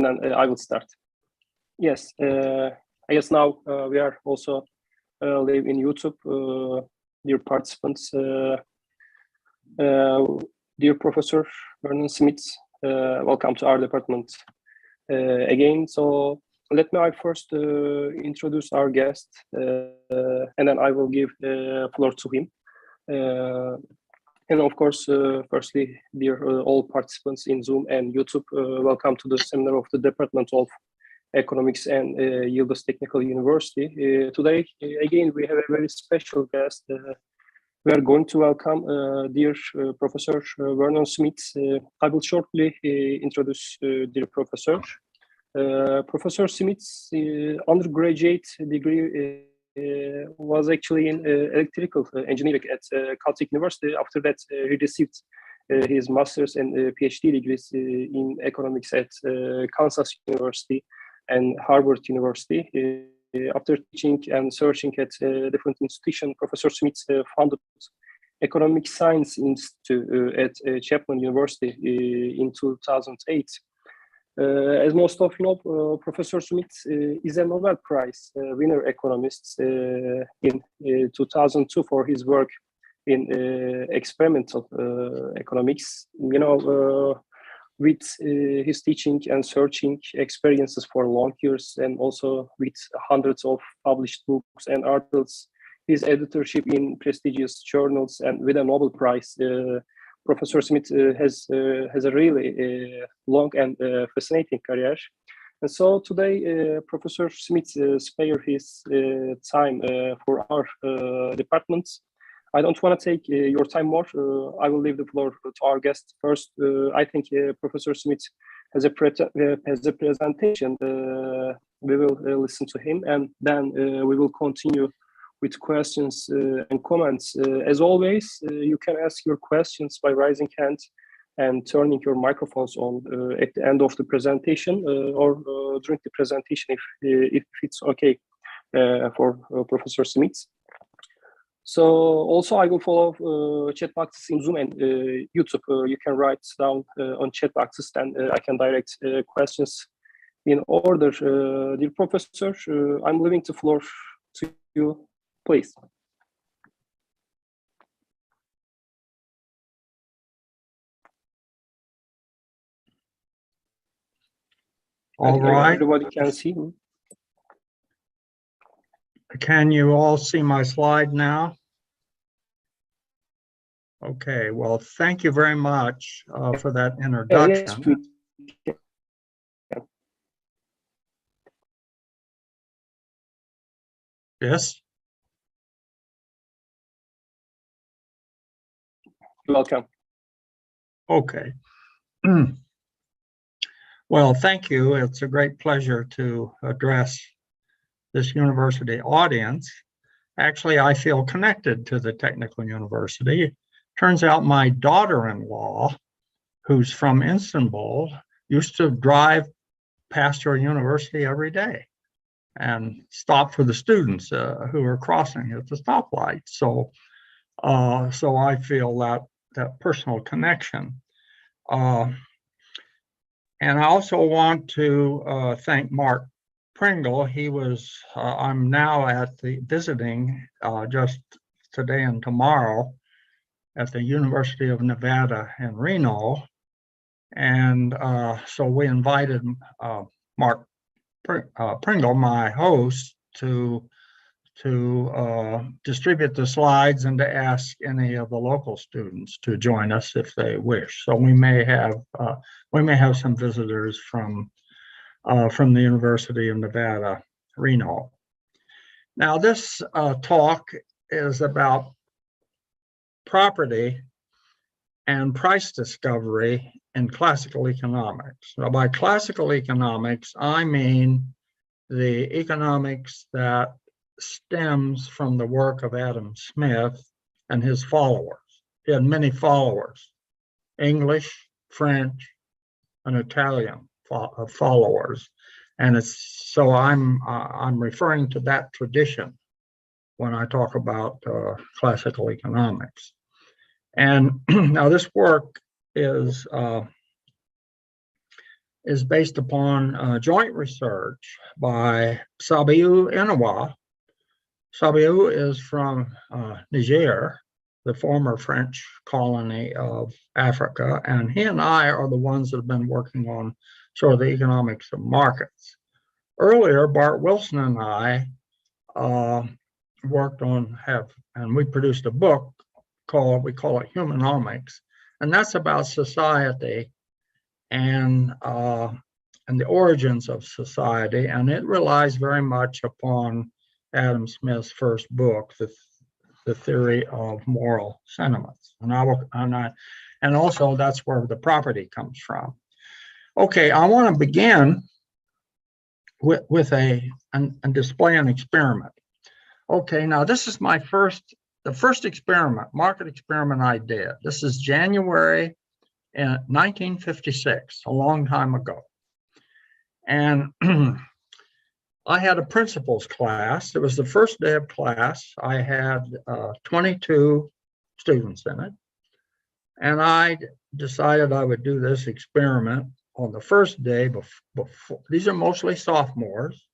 then I will start. Yes, I guess now we are also live in YouTube. Dear participants, dear Professor Vernon Smith, welcome to our department again. So let me first introduce our guest, and then I will give the floor to him. And of course, firstly, dear all participants in Zoom and YouTube, welcome to the seminar of the Department of Economics and Yıldız Technical University. Today, again, we have a very special guest. We are going to welcome dear Professor Vernon Smith. I will shortly introduce dear Professor. Professor Smith's undergraduate degree was actually in electrical engineering at Caltech University. After that, he received his master's and PhD degrees in economics at Kansas University and Harvard University. After teaching and searching at different institutions, Professor Smith founded Economic Science Institute at Chapman University in 2008. As most of you know, Professor Smith is a Nobel Prize winner economist in 2002 for his work in experimental economics. You know, with his teaching and searching experiences for long years, and also with hundreds of published books and articles, his editorship in prestigious journals, and with a Nobel Prize, Professor Smith has a really long and fascinating career. And so today, Professor Smith spare his time for our department. I don't want to take your time more. I will leave the floor to our guest first. I think Professor Smith has a presentation. We will listen to him, and then we will continue with questions and comments. As always, you can ask your questions by raising hand and turning your microphones on at the end of the presentation or during the presentation if it's okay for Professor Smith. So also I will follow chat boxes in Zoom and YouTube. You can write down on chat boxes, and I can direct questions in order. Dear Professor, I'm leaving the floor to you, please. All right. Everybody can see me. Can you all see my slide now? Okay, well, thank you very much for that introduction. Yes. You're welcome. Okay. Well, thank you. It's a great pleasure to address this university audience. Actually, I feel connected to the Technical University. Turns out my daughter-in-law, who's from Istanbul, used to drive past your university every day and stop for the students who are crossing at the stoplight. So I feel that personal connection. And I also want to thank Mark Pringle. He was, I'm now at the visiting just today and tomorrow at the University of Nevada in Reno. And so we invited Mark Pringle, my host, to distribute the slides and to ask any of the local students to join us if they wish. So we may have some visitors from the University of Nevada, Reno. Now this talk is about property and price discovery in classical economics. Now by classical economics, I mean the economics that stems from the work of Adam Smith and his followers. He had many followers, English, French, and Italian followers. And so I'm referring to that tradition when I talk about classical economics. And now this work is is based upon joint research by Sabiu Inawa. Sabiu is from Niger, the former French colony of Africa, and he and I are the ones that have been working on sort of the economics of markets. Earlier, Bart Wilson and I worked on, and we produced a book called, we call it Humanomics, and that's about society and the origins of society, and it relies very much upon Adam Smith's first book, the Theory of Moral Sentiments, and also that's where the property comes from. Okay, I want to begin with a display an experiment. Okay, now this is the first experiment, market experiment I did. This is January in 1956, a long time ago. And I had a principles class. It was the first day of class. I had 22 students in it. And I decided I would do this experiment on the first day before. These are mostly sophomores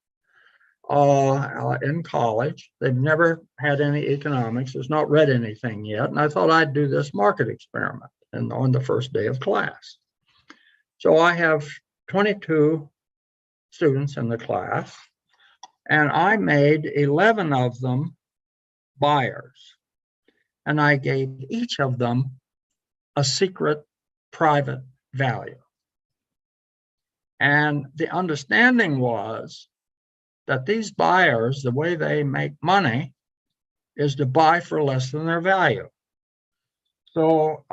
in college. They've never had any economics. Has not read anything yet. And I thought I'd do this market experiment on the first day of class. So I have 22 students in the class, and I made 11 of them buyers. And I gave each of them a secret private value. And the understanding was that these buyers, the way they make money is to buy for less than their value. So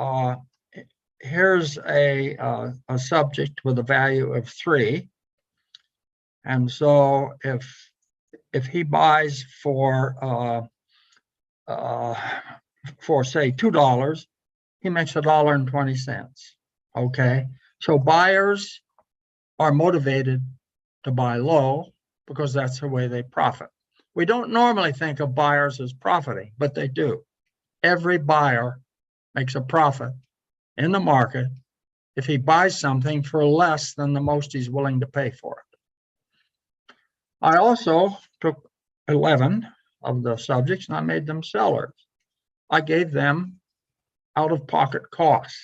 here's a subject with a value of 3. And so if he buys for say $2, he makes $1.20. Okay, so buyers are motivated to buy low because that's the way they profit. We don't normally think of buyers as profiting, but they do. Every buyer makes a profit in the market if he buys something for less than the most he's willing to pay for it. I also took 11 of the subjects and I made them sellers. I gave them out-of-pocket costs,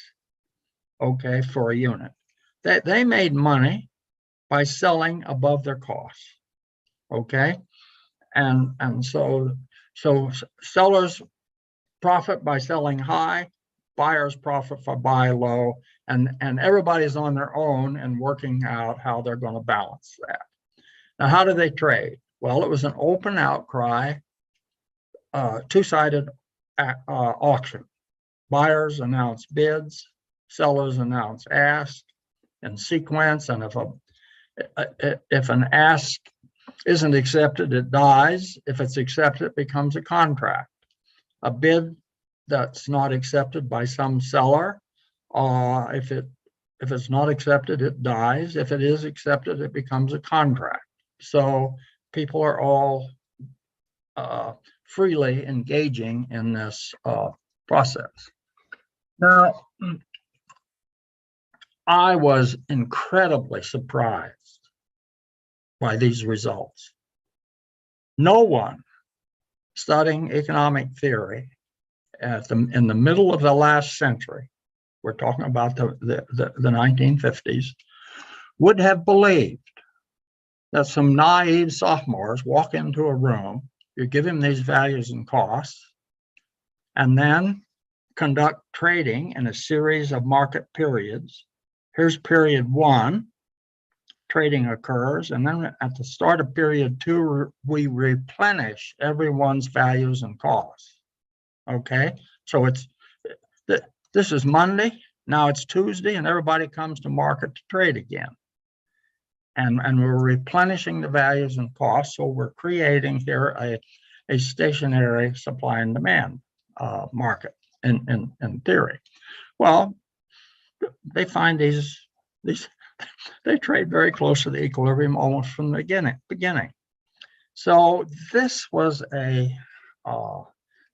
okay, for a unit. They made money by selling above their costs, okay? And so sellers profit by selling high, buyers profit by buying low, and everybody's on their own and working out how they're going to balance that. Now, how do they trade? Well, it was an open outcry, two-sided auction. Buyers announce bids, sellers announce ask in sequence, and if an ask isn't accepted, it dies. If it's accepted, it becomes a contract. A bid that's not accepted by some seller, if it's not accepted, it dies. If it is accepted, it becomes a contract. So people are all freely engaging in this process. Now, I was incredibly surprised by these results. No one studying economic theory in the middle of the last century, we're talking about the 1950s, would have believed that some naive sophomores walk into a room, you give them these values and costs, and then conduct trading in a series of market periods. Here's period 1, trading occurs, and then at the start of period 2, we replenish everyone's values and costs. Okay, so this is Monday, now it's Tuesday, and everybody comes to market to trade again. And we're replenishing the values and costs, so we're creating here a stationary supply and demand market in theory. Well, they find these they trade very close to the equilibrium almost from the beginning. So this was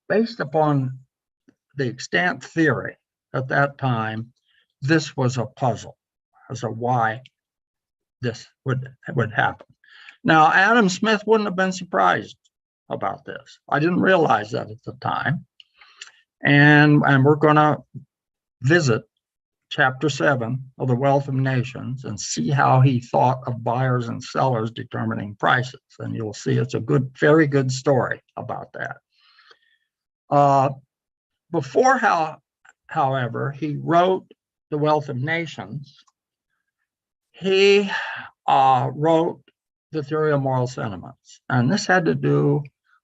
based upon the extant theory at that time, this was a puzzle as to why this would happen. Now, Adam Smith wouldn't have been surprised about this. I didn't realize that at the time. And we're going to visit chapter 7 of The Wealth of Nations and see how he thought of buyers and sellers determining prices. And you'll see it's a very good story about that. However, he wrote The Wealth of Nations, he wrote The Theory of Moral Sentiments. And this had to do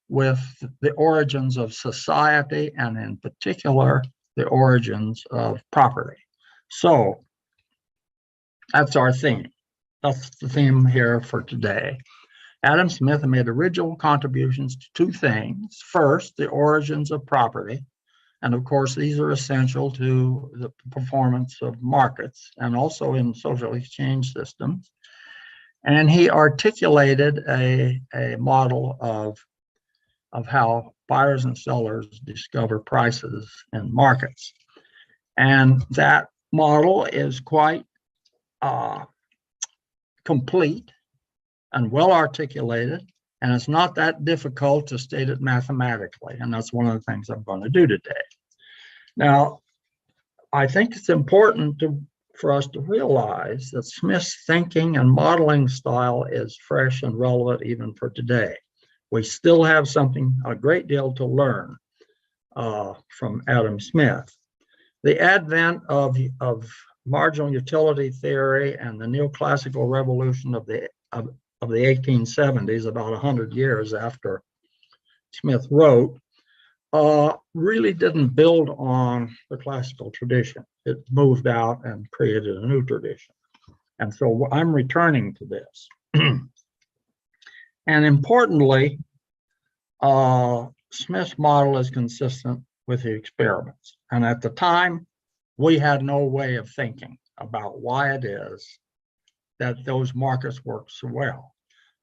with the origins of society, and in particular, the origins of property. So that's our theme. That's the theme here for today. Adam Smith made original contributions to two things. First, the origins of property. And of course, these are essential to the performance of markets and also in social exchange systems. And he articulated a model of how buyers and sellers discover prices in markets. And that model is quite complete and well articulated, and it's not that difficult to state it mathematically, and that's one of the things I'm going to do today. Now, I think it's important for us to realize that Smith's thinking and modeling style is fresh and relevant even for today. We still have a great deal to learn from Adam Smith. The advent of marginal utility theory and the neoclassical revolution of the 1870s, about 100 years after Smith wrote, really didn't build on the classical tradition. It moved out and created a new tradition. And so I'm returning to this. And importantly, Smith's model is consistent with the experiments. And at the time, we had no way of thinking about why it is that those markets work so well.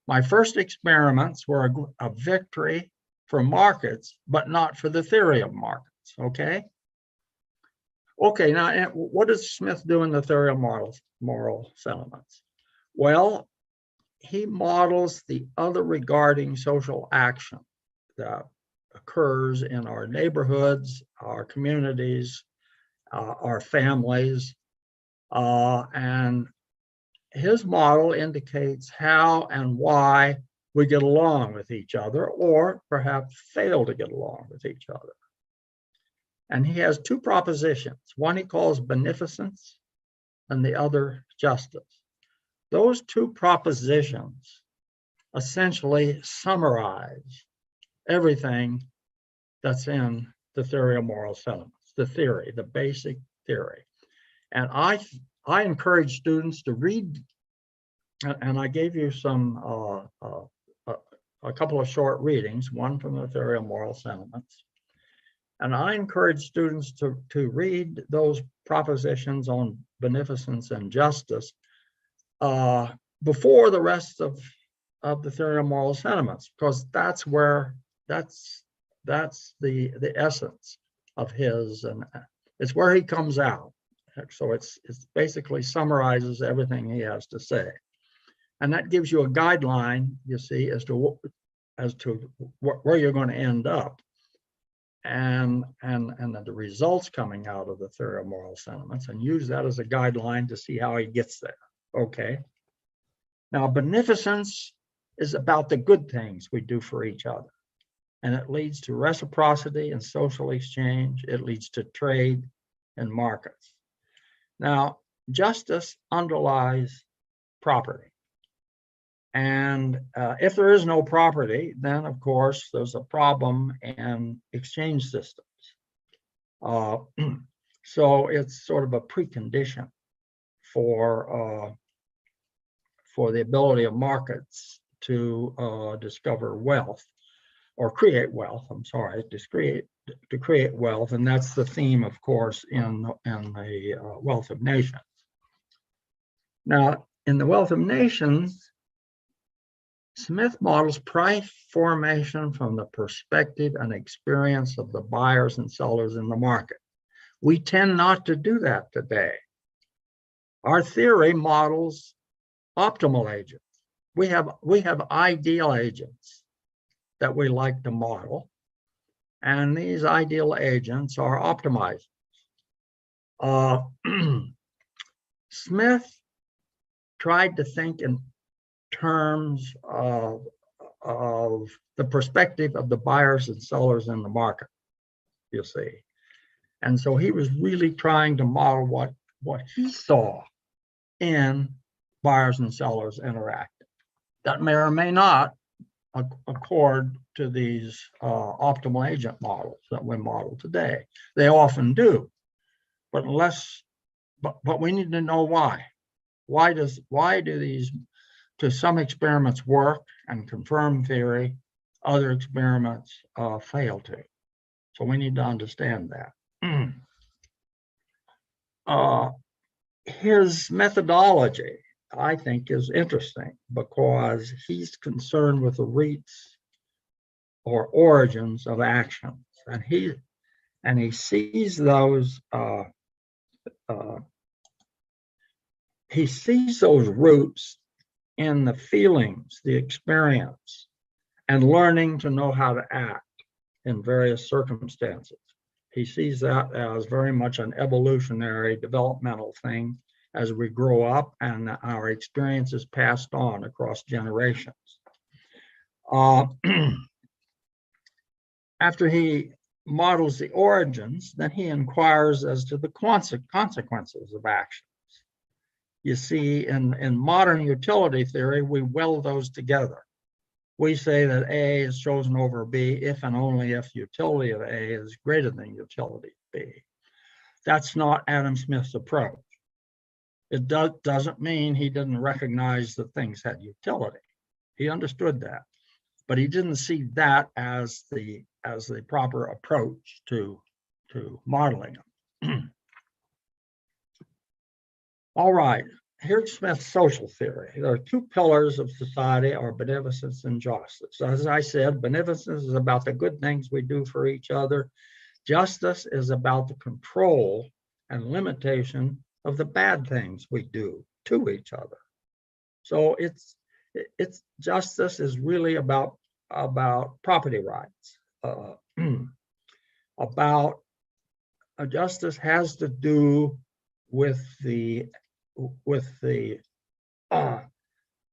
My first experiments were a victory for markets, but not for the theory of markets, okay? Okay, now what does Smith do in the theory of moral sentiments? Well, he models the other regarding social action that occurs in our neighborhoods, our communities, our families, and his model indicates how and why we get along with each other, or perhaps fail to get along with each other. And he has two propositions. One he calls beneficence, and the other justice. Those two propositions essentially summarize everything that's in the theory of moral sentiments, the basic theory. And I encourage students to read, and I gave you a couple of short readings, one from the theory of moral sentiments. And I encourage students to read those propositions on beneficence and justice before the rest of the theory of moral sentiments, because that's the essence of his, and it's where he comes out. So it's basically summarizes everything he has to say, and that gives you a guideline, you see, as to where you're going to end up, and the results coming out of the theory of moral sentiments, and use that as a guideline to see how he gets there. Okay. Now, beneficence is about the good things we do for each other, and it leads to reciprocity and social exchange. It leads to trade and markets. Now, justice underlies property. And if there is no property, then of course there's a problem in exchange systems. So it's sort of a precondition for the ability of markets to discover wealth, or create wealth. I'm sorry, to create wealth, and that's the theme, of course, in the Wealth of Nations. Now, in the Wealth of Nations, Smith models price formation from the perspective and experience of the buyers and sellers in the market. We tend not to do that today. Our theory models optimal agents. We have ideal agents that we like to model, and these ideal agents are optimizers. Smith tried to think in terms of the perspective of the buyers and sellers in the market, you see. And so he was really trying to model what he saw in buyers and sellers interacting. That may or may not accord to these optimal agent models that we model today. They often do, but we need to know why. Why do these, to some experiments work and confirm theory, other experiments fail to? So we need to understand that. His methodology, I think, is interesting because he's concerned with the roots or origins of actions, and he sees those roots in the feelings, the experience, and learning to know how to act in various circumstances. He sees that as very much an evolutionary, developmental thing as we grow up and our experience is passed on across generations. After he models the origins, then he inquires as to the consequences of actions. You see, in modern utility theory, we weld those together. We say that A is chosen over B if and only if utility of A is greater than utility of B. That's not Adam Smith's approach. It doesn't mean he didn't recognize that things had utility. He understood that, but he didn't see that as the proper approach to modeling them. All right, here's Smith's social theory. There are two pillars of society, are beneficence and justice. As I said, beneficence is about the good things we do for each other. Justice is about the control and limitation of the bad things we do to each other. So it's justice is really about property rights. Justice has to do with the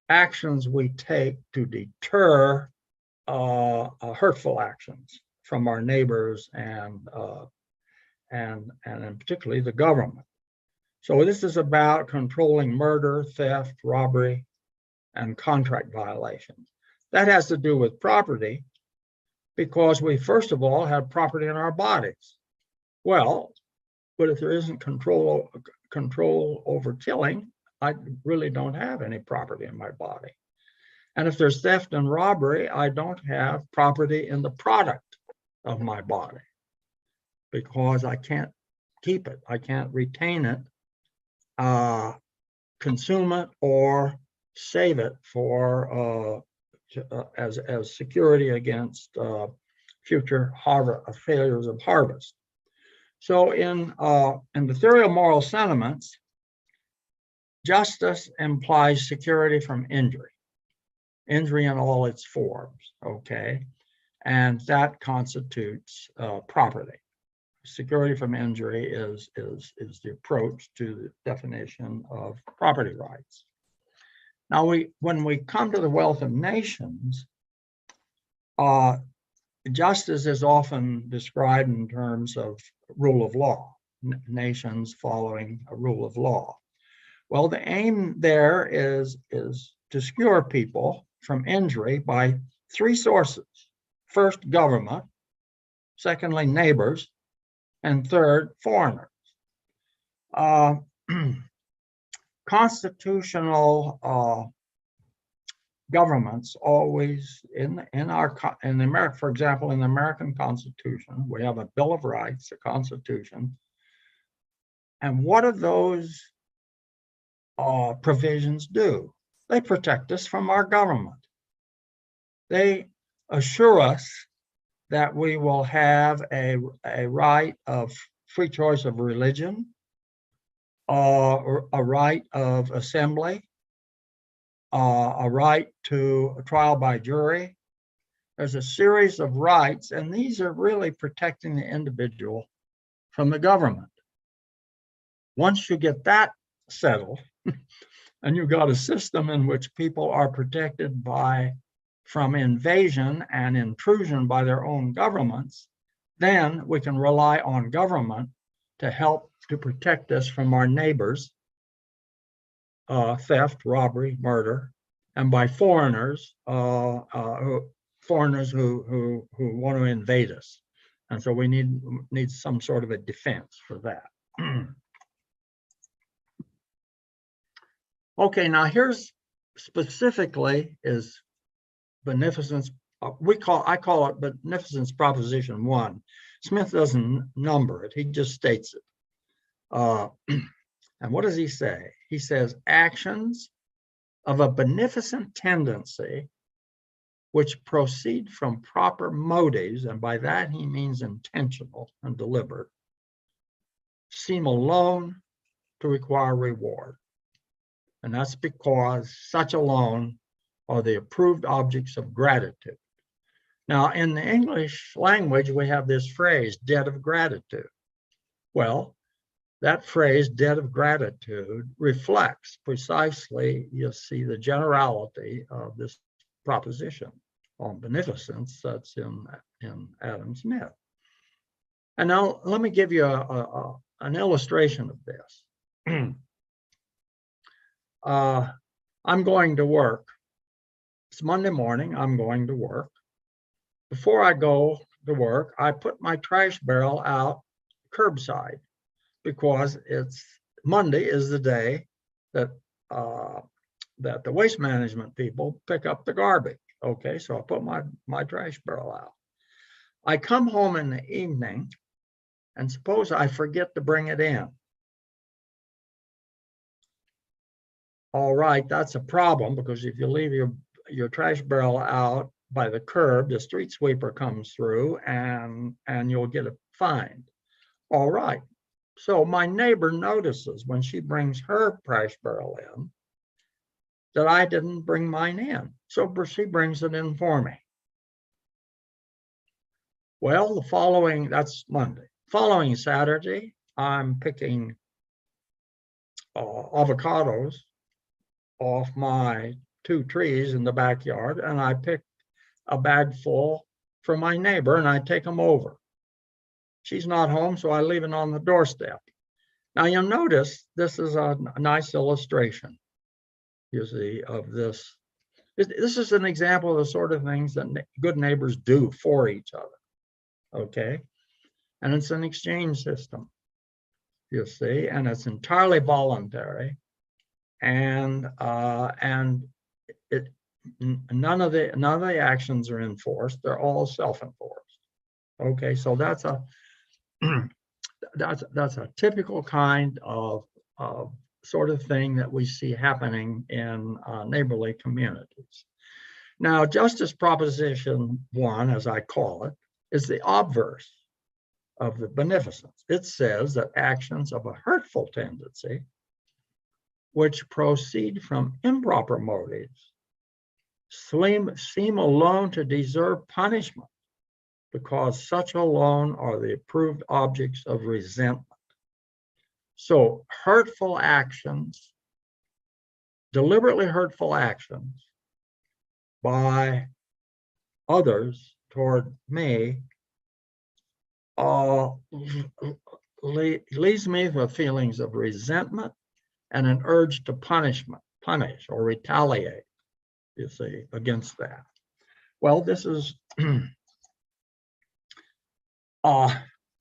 actions we take to deter hurtful actions from our neighbors and particularly the government. So this is about controlling murder, theft, robbery, and contract violations. That has to do with property because we first of all have property in our bodies. Well, but if there isn't control over killing, I really don't have any property in my body. And if there's theft and robbery, I don't have property in the product of my body because I can't keep it. I can't retain it, consume it, or save it for as security against future failures of harvest. So in the theory of moral sentiments, justice implies security from injury in all its forms, okay? And that constitutes property. Security from injury is the approach to the definition of property rights. Now, when we come to the wealth of nations, justice is often described in terms of rule of law, nations following a rule of law. Well, the aim there is to secure people from injury by three sources. First, government. Secondly, neighbors. And third, foreigners. Constitutional governments always in America, for example, in the American Constitution, we have a Bill of Rights, a Constitution. And what do those provisions do? They protect us from our government. They assure us that we will have a right of free choice of religion, or a right of assembly, a right to a trial by jury. There's a series of rights, and these are really protecting the individual from the government. Once you get that settled, and you've got a system in which people are protected from invasion and intrusion by their own governments, then we can rely on government to help to protect us from our neighbors, theft, robbery, murder, and by foreigners, foreigners who want to invade us. And so we need some sort of a defense for that. Okay, now here's specifically is beneficence. I call it beneficence proposition 1. Smith doesn't number it; he just states it. And what does he say? He says actions of a beneficent tendency which proceed from proper motives, and by that he means intentional and deliberate, seem alone to require reward. And that's because such alone are the approved objects of gratitude. Now, in the English language, we have this phrase, debt of gratitude. Well, that phrase, debt of gratitude, reflects precisely, you see, the generality of this proposition on beneficence that's in Adam Smith. And now let me give you an illustration of this. I'm going to work. It's Monday morning, I'm going to work. Before I go to work, I put my trash barrel out curbside because Monday is the day that the waste management people pick up the garbage. Okay, so I put my trash barrel out. I come home in the evening, and suppose I forget to bring it in. All right, that's a problem, because if you leave your trash barrel out by the curb, the street sweeper comes through and you'll get a fine. All right, so my neighbor notices when she brings her trash barrel in that I didn't bring mine in. So she brings it in for me. Well, that's Monday. Following Saturday, I'm picking avocados off my 2 trees in the backyard, and I pick a bag full for my neighbor and I take them over. She's not home, so I leave it on the doorstep. Now you'll notice this is a nice illustration, you see, of this. This is an example of the sort of things that good neighbors do for each other, okay? And it's an exchange system, you see, and it's entirely voluntary, and none of the actions are enforced. They're all self-enforced. Okay, so that's a typical kind of sort of thing that we see happening in neighborly communities. Now, justice proposition 1, as I call it, is the obverse of the beneficence. It says that actions of a hurtful tendency, which proceed from improper motives, seem alone to deserve punishment, because such alone are the approved objects of resentment. So hurtful actions, deliberately hurtful actions by others toward me leaves me with feelings of resentment and an urge to punish or retaliate, you see, against that. Well, this is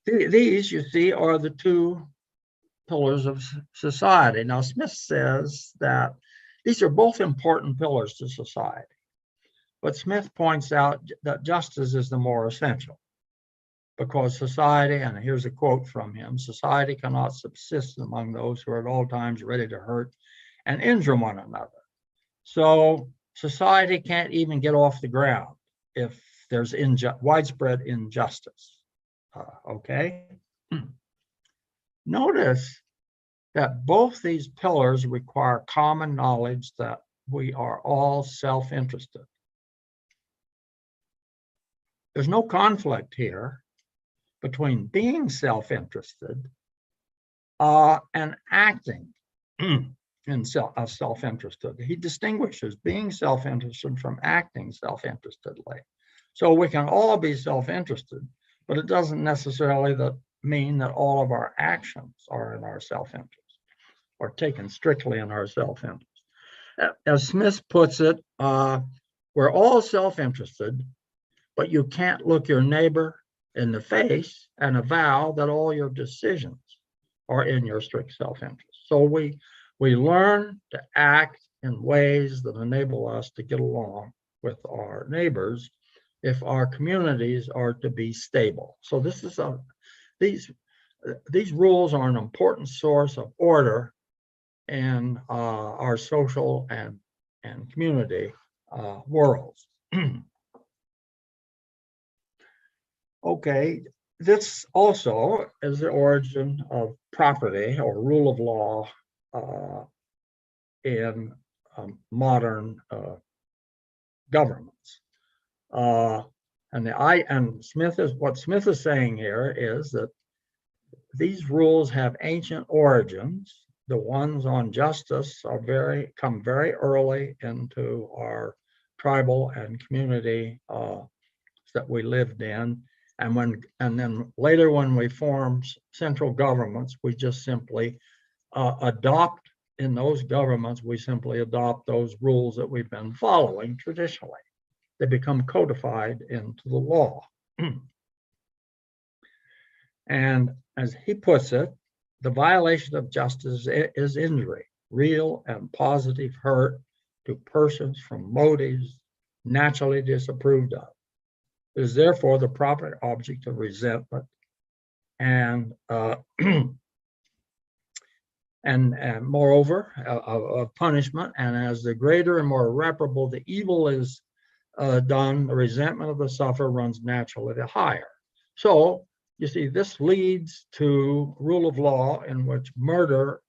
these, you see, are the 2 pillars of society. Now, Smith says that these are both important pillars to society, but Smith points out that justice is the more essential, because society, and here's a quote from him, society cannot subsist among those who are at all times ready to hurt and injure one another. So society can't even get off the ground if there's widespread injustice. Okay. Notice that both these pillars require common knowledge that we are all self-interested. There's no conflict here between being self-interested and acting in self-interested. He distinguishes being self-interested from acting self-interestedly. So we can all be self-interested, but it doesn't necessarily mean that all of our actions are in our self-interest or taken strictly in our self-interest. As Smith puts it, we're all self-interested, but you can't look your neighbor in the face and avow that all your decisions are in your strict self-interest. So we learn to act in ways that enable us to get along with our neighbors if our communities are to be stable. So this is these rules are an important source of order in our social and community worlds. Okay, this also is the origin of property or rule of law in modern governments. And Smith is saying here is that these rules have ancient origins. The ones on justice come very early into our tribal and community that we lived in. And then later when we form central governments, we just simply adopt in those governments, we simply adopt those rules that we've been following traditionally. They become codified into the law. And as he puts it, the violation of justice is injury, real and positive hurt to persons from motives naturally disapproved of. It is therefore the proper object of resentment and moreover of punishment. And as the greater and more irreparable the evil is done, the resentment of the sufferer runs naturally the higher. So you see, this leads to rule of law in which murder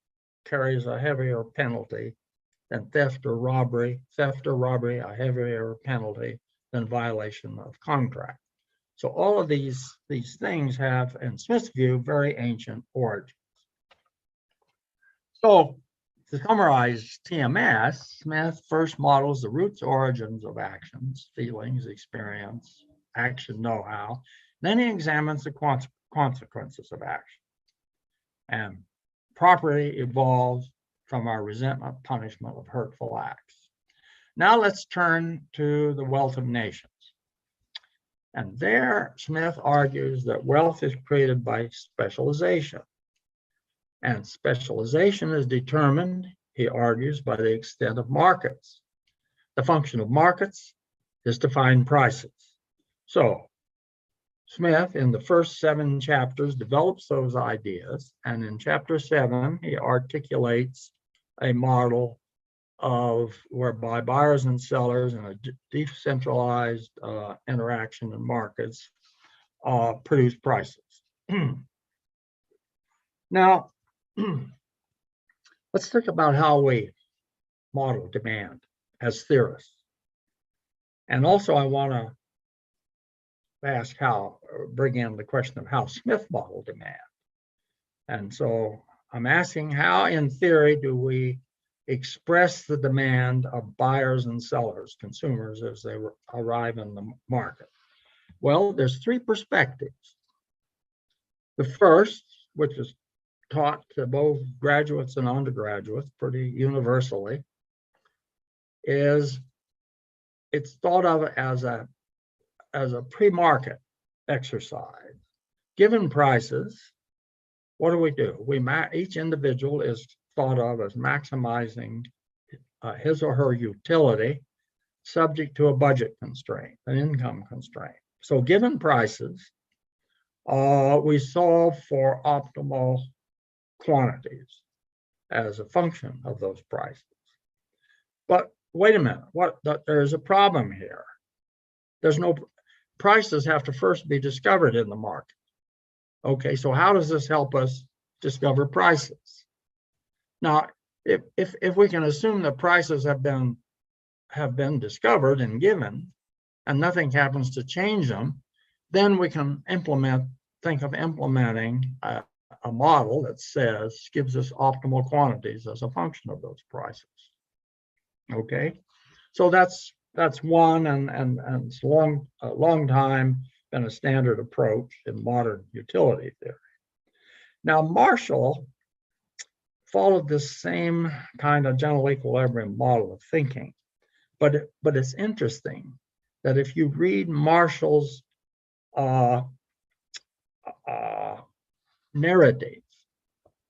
carries a heavier penalty than theft or robbery. Theft or robbery, a heavier penalty than violation of contract. So all of these things have, in Smith's view, very ancient origins. So to summarize TMS, Smith first models the roots, origins of actions, feelings, experience, action, know-how. Then he examines the consequences of action. And property evolves from our resentment, punishment of hurtful acts. Now let's turn to the wealth of nations. And there, Smith argues that wealth is created by specialization. And specialization is determined, he argues, by the extent of markets. The function of markets is to find prices. So Smith, in the first 7 chapters, develops those ideas. And in chapter 7, he articulates a model of whereby buyers and sellers in a decentralized interaction in markets produce prices. Now, let's think about how we model demand as theorists. And also I want to bring in the question of how Smith modeled demand. And so I'm asking, how in theory do we express the demand of buyers and sellers, consumers, as they arrive in the market? Well, there's 3 perspectives. The first, which is taught to both graduates and undergraduates pretty universally, is it's thought of as a pre-market exercise. Given prices, what do? Each individual is thought of as maximizing his or her utility, subject to a budget constraint, an income constraint. So given prices, we solve for optimal quantities as a function of those prices. But wait a minute, there's a problem here. Prices have to first be discovered in the market. Okay, so how does this help us discover prices? Now, if we can assume that prices have been have been discovered and given, and nothing happens to change them, then we can think of implementing a model that gives us optimal quantities as a function of those prices. Okay, so that's one, and it's a long time been a standard approach in modern utility theory. Now, Marshall followed this same kind of general equilibrium model of thinking, but it's interesting that if you read Marshall's narrative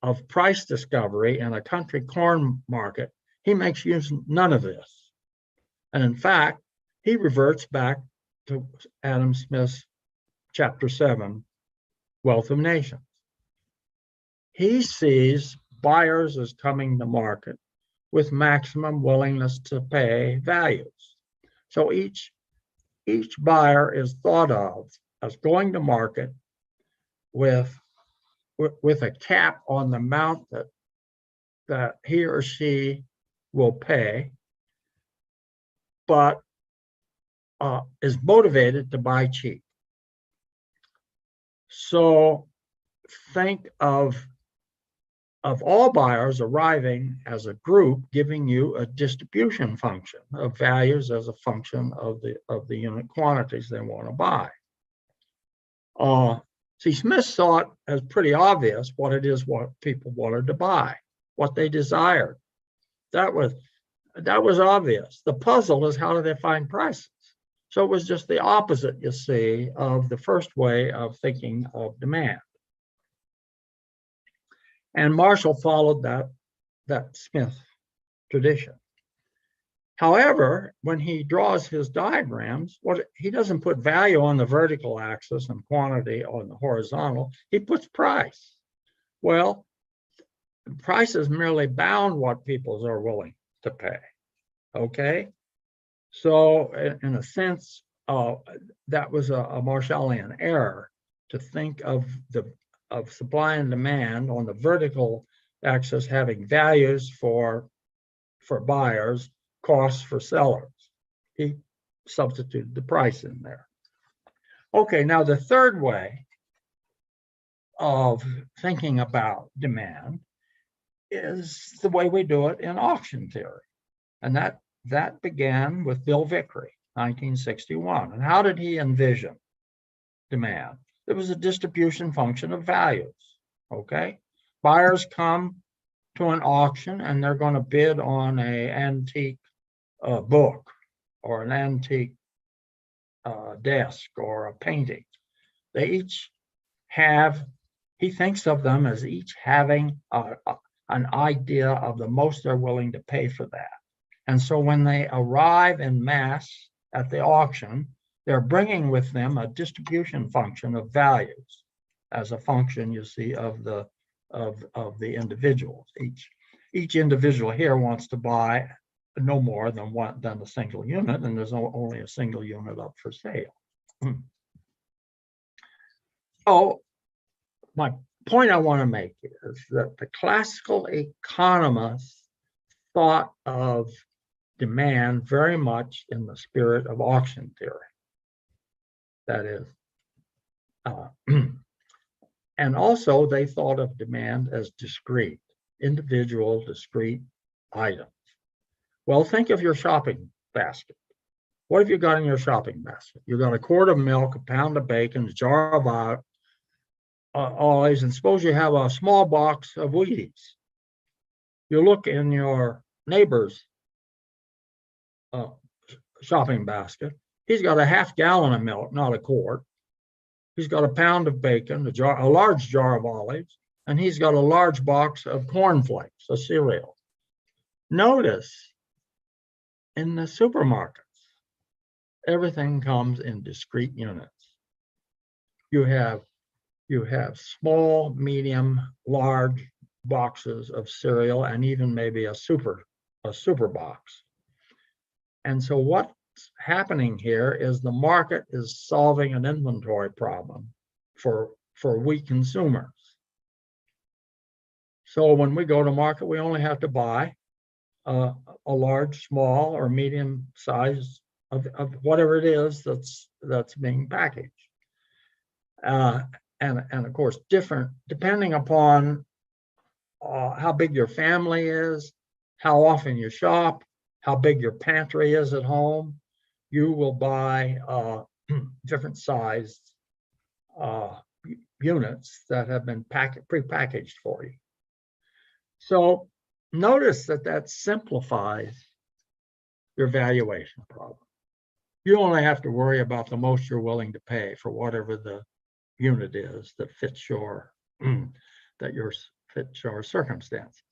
of price discovery in a country corn market, he makes use none of this. And in fact, he reverts back to Adam Smith's chapter 7, Wealth of Nations. He sees buyers as coming to market with maximum willingness to pay values. So each buyer is thought of as going to market with a cap on the amount that he or she will pay, but is motivated to buy cheap. So think of all buyers arriving as a group, giving you a distribution function of values as a function of the unit quantities they want to buy. Smith saw it as pretty obvious what it is what people wanted to buy, what they desired. That was obvious. The puzzle is, how do they find prices? So it was just the opposite, you see, of the first way of thinking of demand. And Marshall followed that Smith tradition. However, when he draws his diagrams, he doesn't put value on the vertical axis and quantity on the horizontal. He puts price. Well, price is merely bound what people are willing to pay. Okay, so in a sense, that was a Marshallian error to think of supply and demand on the vertical axis having values for buyers, costs for sellers. He substituted the price in there. Okay, now the third way of thinking about demand is the way we do it in auction theory. And that began with Bill Vickery, 1961. And how did he envision demand? It was a distribution function of values, okay? Buyers come to an auction and they're going to bid on an antique book or an antique desk or a painting. They each have, he thinks of them as each having an idea of the most they're willing to pay for that. And so when they arrive in mass at the auction, they're bringing with them a distribution function of values as a function, you see, of the individuals. Each individual here wants to buy no more than a single unit, and there's only a single unit up for sale. So my point I want to make is that the classical economists thought of demand very much in the spirit of auction theory. That is, and also they thought of demand as discrete, individual, discrete items. Well, think of your shopping basket. What have you got in your shopping basket? You've got a quart of milk, a pound of bacon, a jar of olives, and suppose you have a small box of Wheaties. You look in your neighbor's shopping basket. He's got a half gallon of milk, not a quart. He's got a pound of bacon, a large jar of olives, and he's got a large box of cornflakes, a cereal. Notice in the supermarkets, everything comes in discrete units. You have small, medium, large boxes of cereal, and even maybe a super box. And so what's happening here is the market is solving an inventory problem for we consumers. So when we go to market, we only have to buy a large, small, or medium size of whatever it is that's being packaged. And of course, different depending upon how big your family is, how often you shop, how big your pantry is at home. You will buy different sized units that have been pre-packaged for you. So notice that simplifies your valuation problem. You only have to worry about the most you're willing to pay for whatever the unit is that fits your circumstances.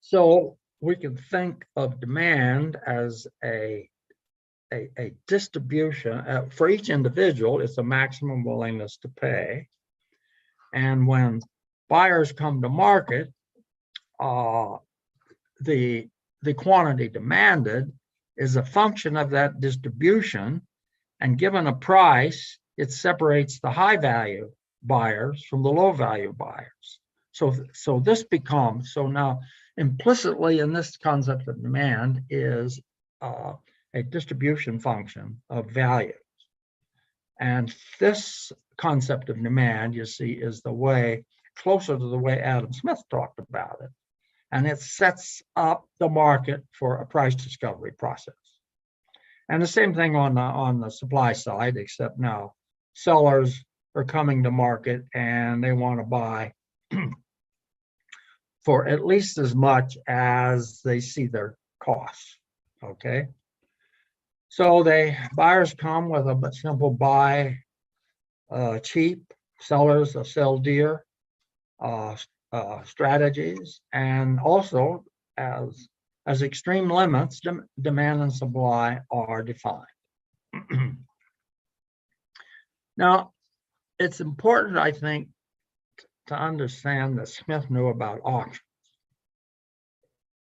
So we can think of demand as a distribution. For each individual, it's a maximum willingness to pay. And when buyers come to market, the quantity demanded is a function of that distribution, and given a price, it separates the high value buyers from the low value buyers. So this becomes, so now implicitly in this concept of demand is a distribution function of values. And this concept of demand, you see, is the way closer to the way Adam Smith talked about it. And it sets up the market for a price discovery process. And the same thing on the supply side, except now sellers are coming to market and they want to buy for at least as much as they see their costs. Okay. So buyers come with a simple buy cheap, sellers sell dear strategies, and also as extreme limits, demand and supply are defined. Now, it's important, I think, to understand that Smith knew about auctions.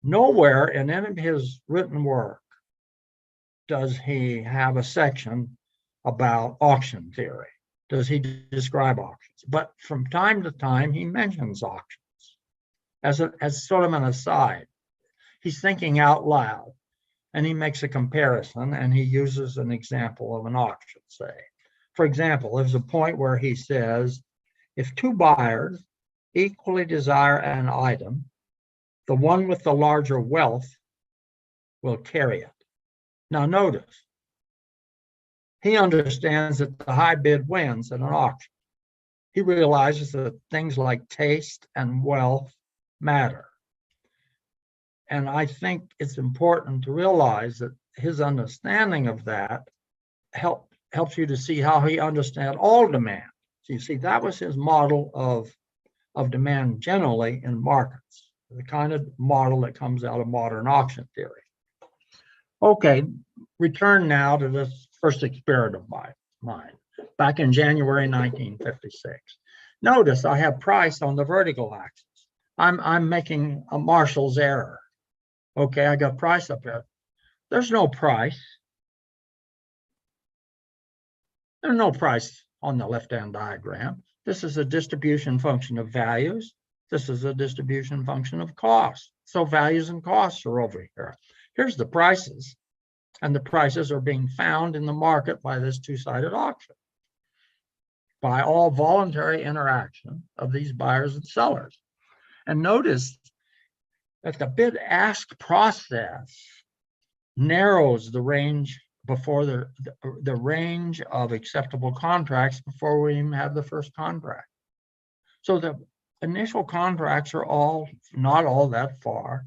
Nowhere in any of his written work does he have a section about auction theory. Does he describe auctions? But from time to time, he mentions auctions as sort of an aside. He's thinking out loud, and he makes a comparison, and he uses an example of an auction, say. For example, there's a point where he says, if two buyers equally desire an item, the one with the larger wealth will carry it. Now notice, he understands that the high bid wins in an auction. He realizes that things like taste and wealth matter. And I think it's important to realize that his understanding of that helps you to see how he understands all demand. So you see, that was his model of demand generally in markets, the kind of model that comes out of modern auction theory. Okay, return now to this first experiment of mine, back in January 1956. Notice I have price on the vertical axis. I'm making a Marshall's error. Okay, I got price up here. There's no price. There's no price on the left-hand diagram. This is a distribution function of values. This is a distribution function of cost. So values and costs are over here. Here's the prices, and the prices are being found in the market by this two-sided auction, by all voluntary interaction of these buyers and sellers. And notice that the bid-ask process narrows the range before the range of acceptable contracts before we even have the first contract. So the initial contracts are not all that far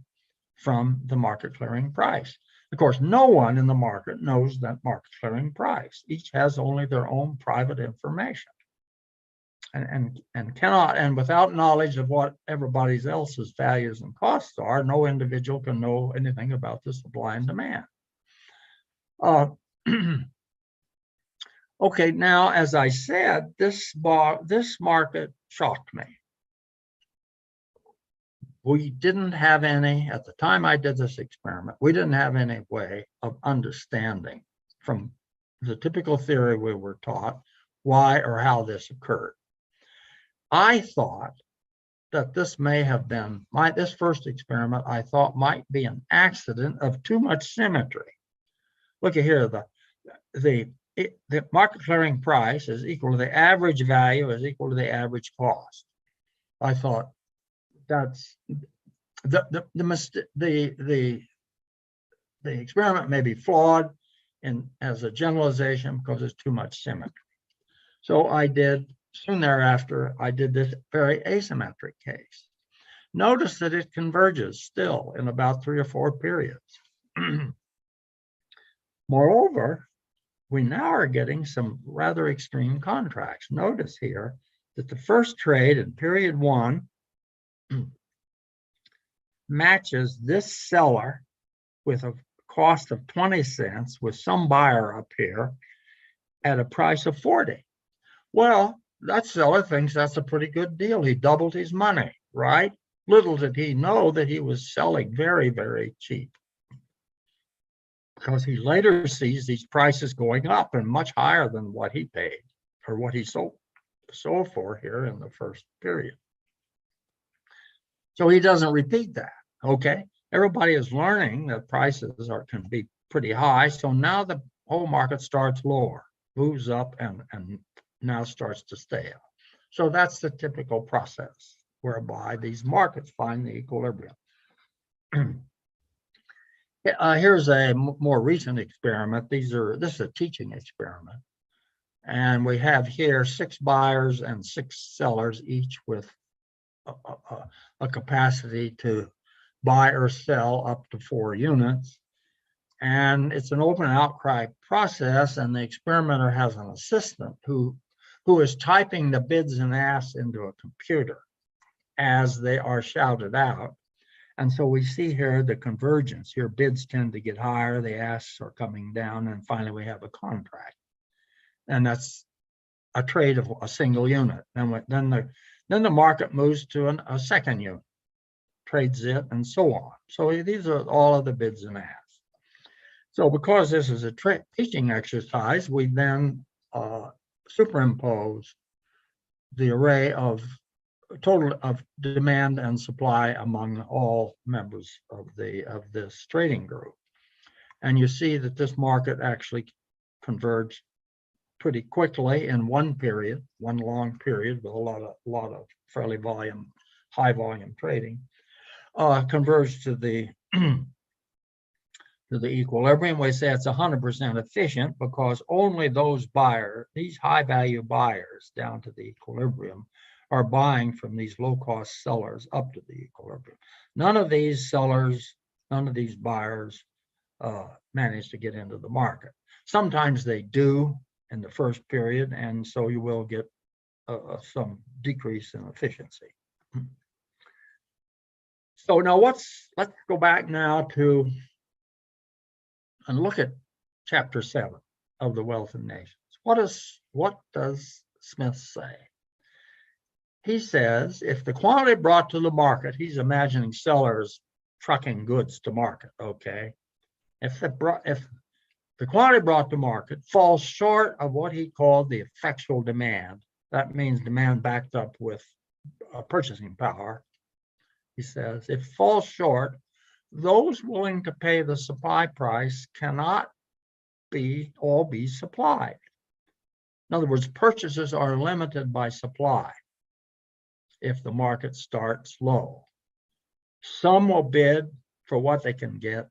from the market clearing price. Of course, no one in the market knows that market clearing price. Each has only their own private information. And without knowledge of what everybody else's values and costs are, no individual can know anything about the supply and demand. Okay, now, as I said, this market shocked me. We didn't have any, at the time I did this experiment, we didn't have any way of understanding from the typical theory we were taught why or how this occurred. I thought that this may have been this first experiment I thought might be an accident of too much symmetry. Look at here, the market clearing price is equal to the average value is equal to the average cost. I thought that's the experiment may be flawed as a generalization because there's too much symmetry. So soon thereafter, I did this very asymmetric case. Notice that it converges still in about 3 or 4 periods. Moreover, we now are getting some rather extreme contracts. Notice here that the first trade in period 1 matches this seller with a cost of 20 cents with some buyer up here at a price of 40. Well, that seller thinks that's a pretty good deal. He doubled his money, right? Little did he know that he was selling very, very cheap, because he later sees these prices going up and much higher than what he paid or what he sold for here in the first period. So he doesn't repeat that. Okay, everybody is learning that prices can be pretty high. So now the whole market starts lower, moves up, and now starts to stay up. So that's the typical process whereby these markets find the equilibrium. Here's a more recent experiment. This is a teaching experiment. And we have here 6 buyers and 6 sellers, each with a capacity to buy or sell up to 4 units. And it's an open outcry process, and the experimenter has an assistant who is typing the bids and asks into a computer as they are shouted out. And so we see here the convergence. Here bids tend to get higher, the asks are coming down, and finally we have a contract. And that's a trade of a single unit. And then the market moves to a second unit, trades it, and so on. So these are all of the bids and asks. So because this is a teaching exercise, we then superimpose the array of total of demand and supply among all members of this trading group. And you see that this market actually converged pretty quickly in one long period with a lot of fairly high volume trading, converged to the to the equilibrium. We say it's 100% efficient because only those buyers, these high value buyers down to the equilibrium, are buying from these low cost sellers up to the equilibrium. None of these sellers, none of these buyers manage to get into the market. Sometimes they do in the first period, and so you will get some decrease in efficiency. So now let's go back now to and look at chapter 7 of The Wealth of Nations. What does Smith say? He says if the quantity brought to the market, he's imagining sellers trucking goods to market, okay? If the quantity brought to market falls short of what he called the effectual demand, that means demand backed up with purchasing power, he says, if it falls short, those willing to pay the supply price cannot all be supplied. In other words, purchases are limited by supply if the market starts low. Some will bid for what they can get,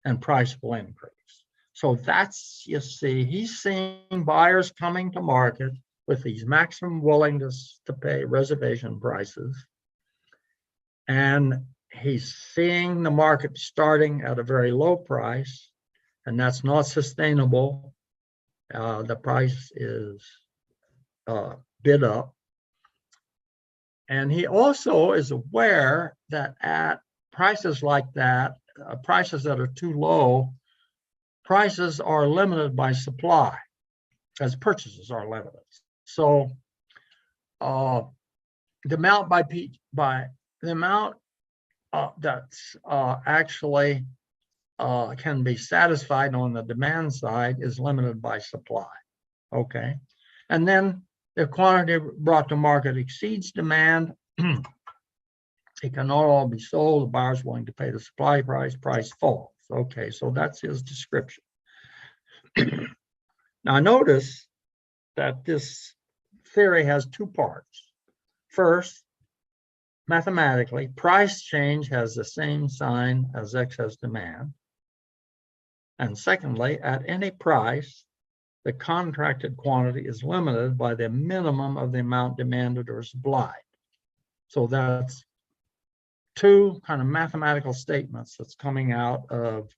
and price will increase. So that's, you see, he's seeing buyers coming to market with these maximum willingness to pay reservation prices. And he's seeing the market starting at a very low price, and that's not sustainable. The price is bid up. And he also is aware that at prices like that, prices that are too low, prices are limited by supply, as purchases are limited. So the amount the amount that's actually can be satisfied on the demand side is limited by supply. Okay, and then the quantity brought to market exceeds demand, It cannot all be sold. The buyer's willing to pay the supply price, price falls. Okay, so that's his description. Now notice that this theory has two parts. First, mathematically, price change has the same sign as excess demand. And secondly, at any price, the contracted quantity is limited by the minimum of the amount demanded or supplied. So that's two kind of mathematical statements that's coming out of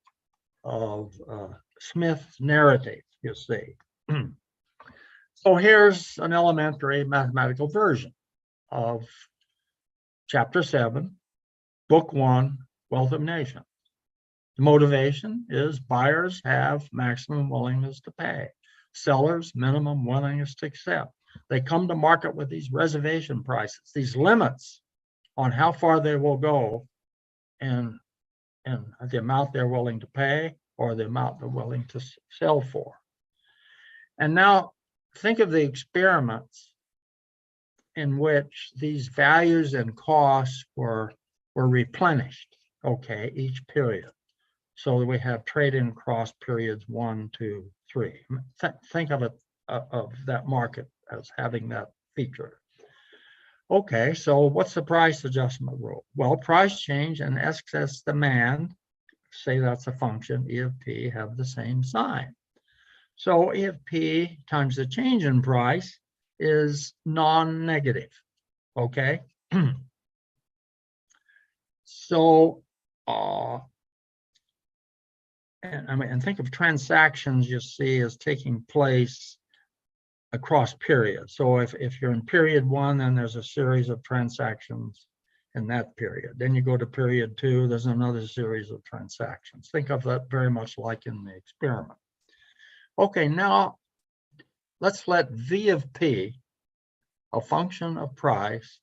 Smith's narrative, you see. So here's an elementary mathematical version of Chapter 7, Book 1, Wealth of Nations. The motivation is buyers have maximum willingness to pay. Sellers, minimum willingness to accept. They come to market with these reservation prices, these limits on how far they will go and the amount they're willing to pay or the amount they're willing to sell for. And now think of the experiments in which these values and costs were replenished, okay, each period. So we have trade-in across periods 1, 2, 3. Think of it of that market as having that feature. Okay, so what's the price adjustment rule? Well, price change and excess demand, say that's a function, E of P, have the same sign. So E of P times the change in price is non-negative, okay? So, and think of transactions you see as taking place across periods. So if you're in period 1, then there's a series of transactions in that period. Then you go to period 2, there's another series of transactions. Think of that very much like in the experiment. Okay, now let's let V of P, a function of price,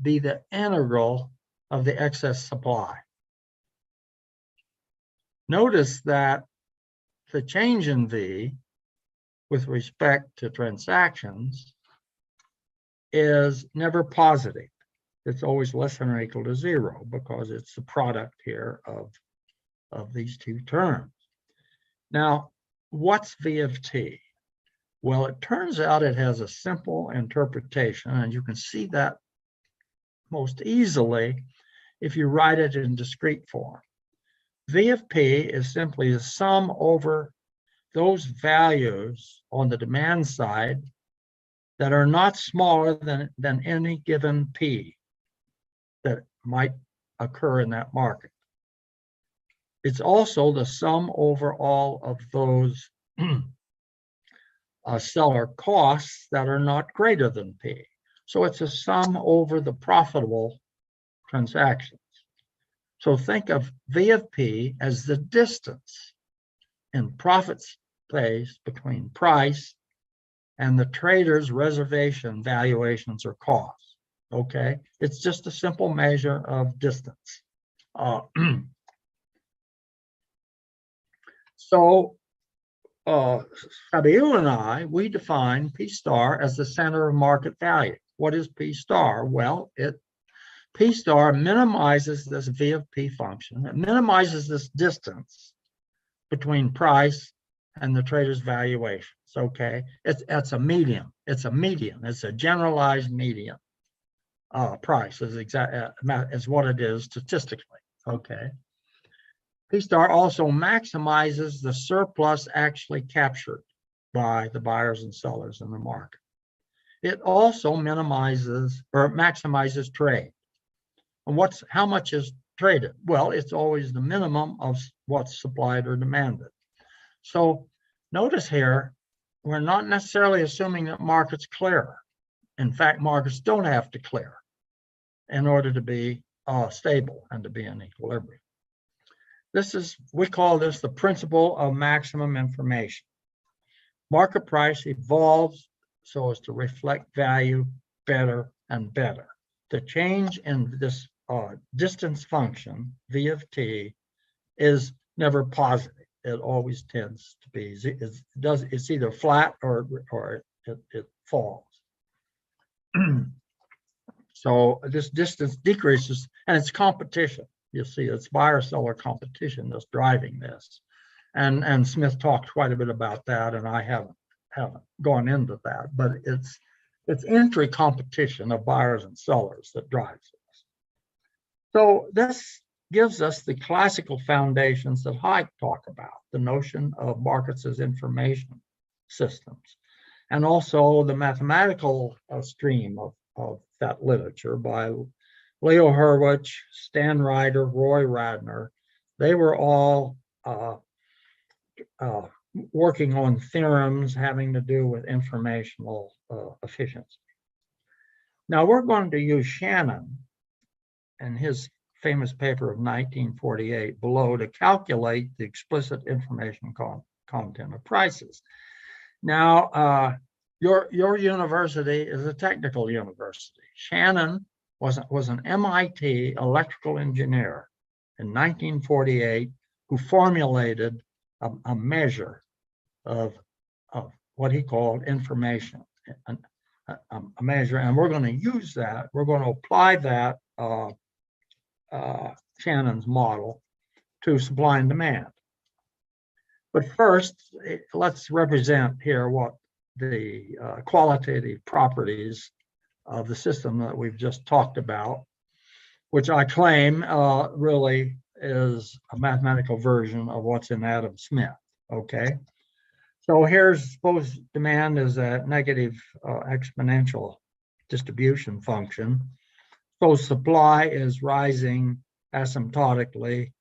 be the integral of the excess supply. Notice that the change in V with respect to transactions is never positive. It's always less than or equal to 0 because it's the product here of these two terms. Now, what's V of T? Well, it turns out it has a simple interpretation, and you can see that most easily if you write it in discrete form. V of P is simply the sum over those values on the demand side that are not smaller than any given P that might occur in that market. It's also the sum over all of those seller costs that are not greater than P. So it's a sum over the profitable transactions. So think of V of P as the distance in profit space between price and the trader's reservation valuations or costs. Okay, it's just a simple measure of distance. So Sabiu and I, we define P star as the center of market value. What is P star? Well, P star minimizes this V of P function. It minimizes this distance between price and the trader's valuations. Okay, it's a median. It's a median. It's a generalized median. Price is what it is statistically. Okay. P star also maximizes the surplus actually captured by the buyers and sellers in the market. It also minimizes or maximizes trade. And how much is traded? Well, it's always the minimum of what's supplied or demanded. So notice here, we're not necessarily assuming that markets clear. In fact, markets don't have to clear in order to be stable and to be in equilibrium. We call this the principle of maximum information. Market price evolves so as to reflect value better and better. The change in this distance function, V of T, is never positive. It always tends to be, it's either flat or it falls. So this distance decreases, and it's competition. You see, it's buyer-seller competition that's driving this. And Smith talked quite a bit about that, and I haven't gone into that, but it's entry competition of buyers and sellers that drives this. So this gives us the classical foundations that Hayek talk about, the notion of markets as information systems, and also the mathematical stream of that literature by Leo Hurwitz, Stan Ryder, Roy Radner. They were all working on theorems having to do with informational efficiency. Now we're going to use Shannon and his famous paper of 1948 below to calculate the explicit information content of prices. Now, your university is a technical university. Shannon was an MIT electrical engineer in 1948 who formulated a measure of what he called information, a measure, and we're going to use that. We're going to apply that Shannon's model to supply and demand. But first, let's represent here what the qualitative properties of the system that we've just talked about, which I claim really is a mathematical version of what's in Adam Smith, okay? So here's, suppose demand is a negative exponential distribution function. So supply is rising asymptotically,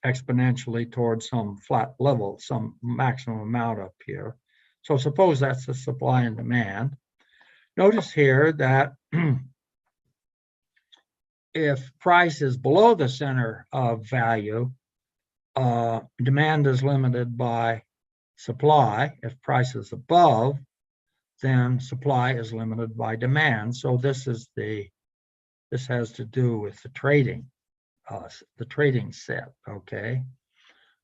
exponentially towards some flat level, some maximum amount up here. So suppose that's the supply and demand. Notice here that if price is below the center of value, demand is limited by supply. If price is above, then supply is limited by demand. So this has to do with the trading set, okay?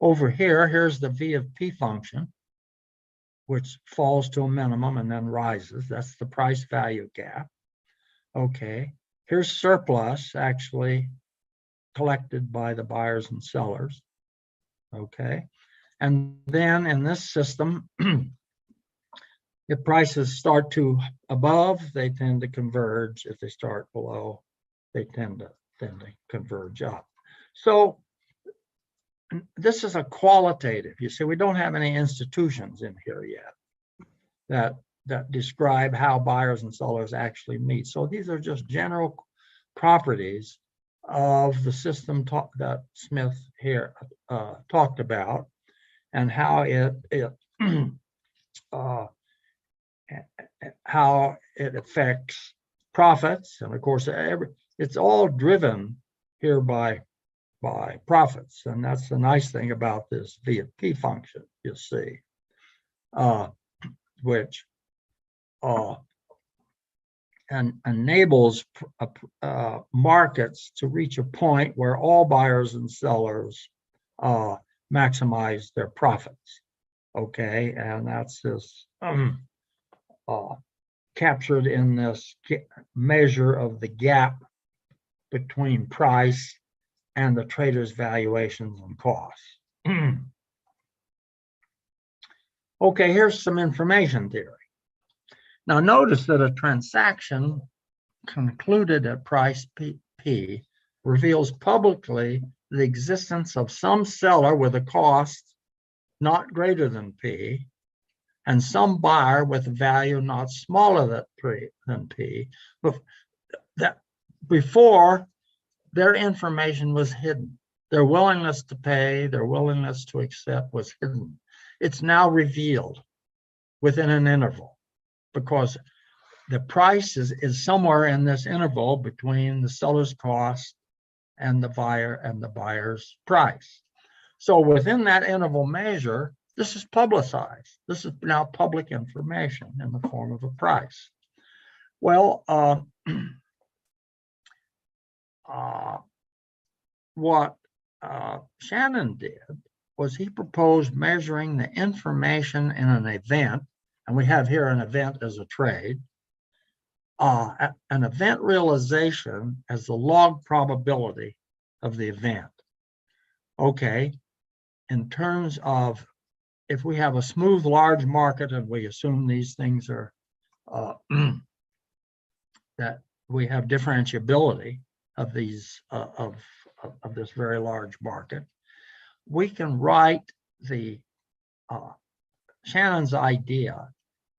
Over here, here's the V of P function, which falls to a minimum and then rises. That's the price value gap, okay? Here's surplus actually collected by the buyers and sellers, okay? And then in this system, if prices start to above, they tend to converge. If they start below, they tend to converge up. So this is a qualitative. You see, we don't have any institutions in here yet that describe how buyers and sellers actually meet. So these are just general properties of the system that Smith here talked about, and how it affects profits. And of course, it's all driven here by profits, and that's the nice thing about this V of P function, you see, which and enables markets to reach a point where all buyers and sellers maximize their profits, okay? And that's this captured in this measure of the gap between price and the trader's valuations and costs. Okay, here's some information theory. Now notice that a transaction concluded at price P reveals publicly the existence of some seller with a cost not greater than P, and some buyer with a value not smaller than P, but that before their information was hidden. Their willingness to pay, their willingness to accept was hidden. It's now revealed within an interval, because the price is somewhere in this interval between the seller's cost and the buyer's price. So within that interval measure, this is publicized. This is now public information in the form of a price. Well, what Shannon did was he proposed measuring the information in an event, and we have here an event as a trade, an event realization as the log probability of the event. Okay, in terms of if we have a smooth large market and we assume these things are that we have differentiability of these of this very large market, we can write the Shannon's idea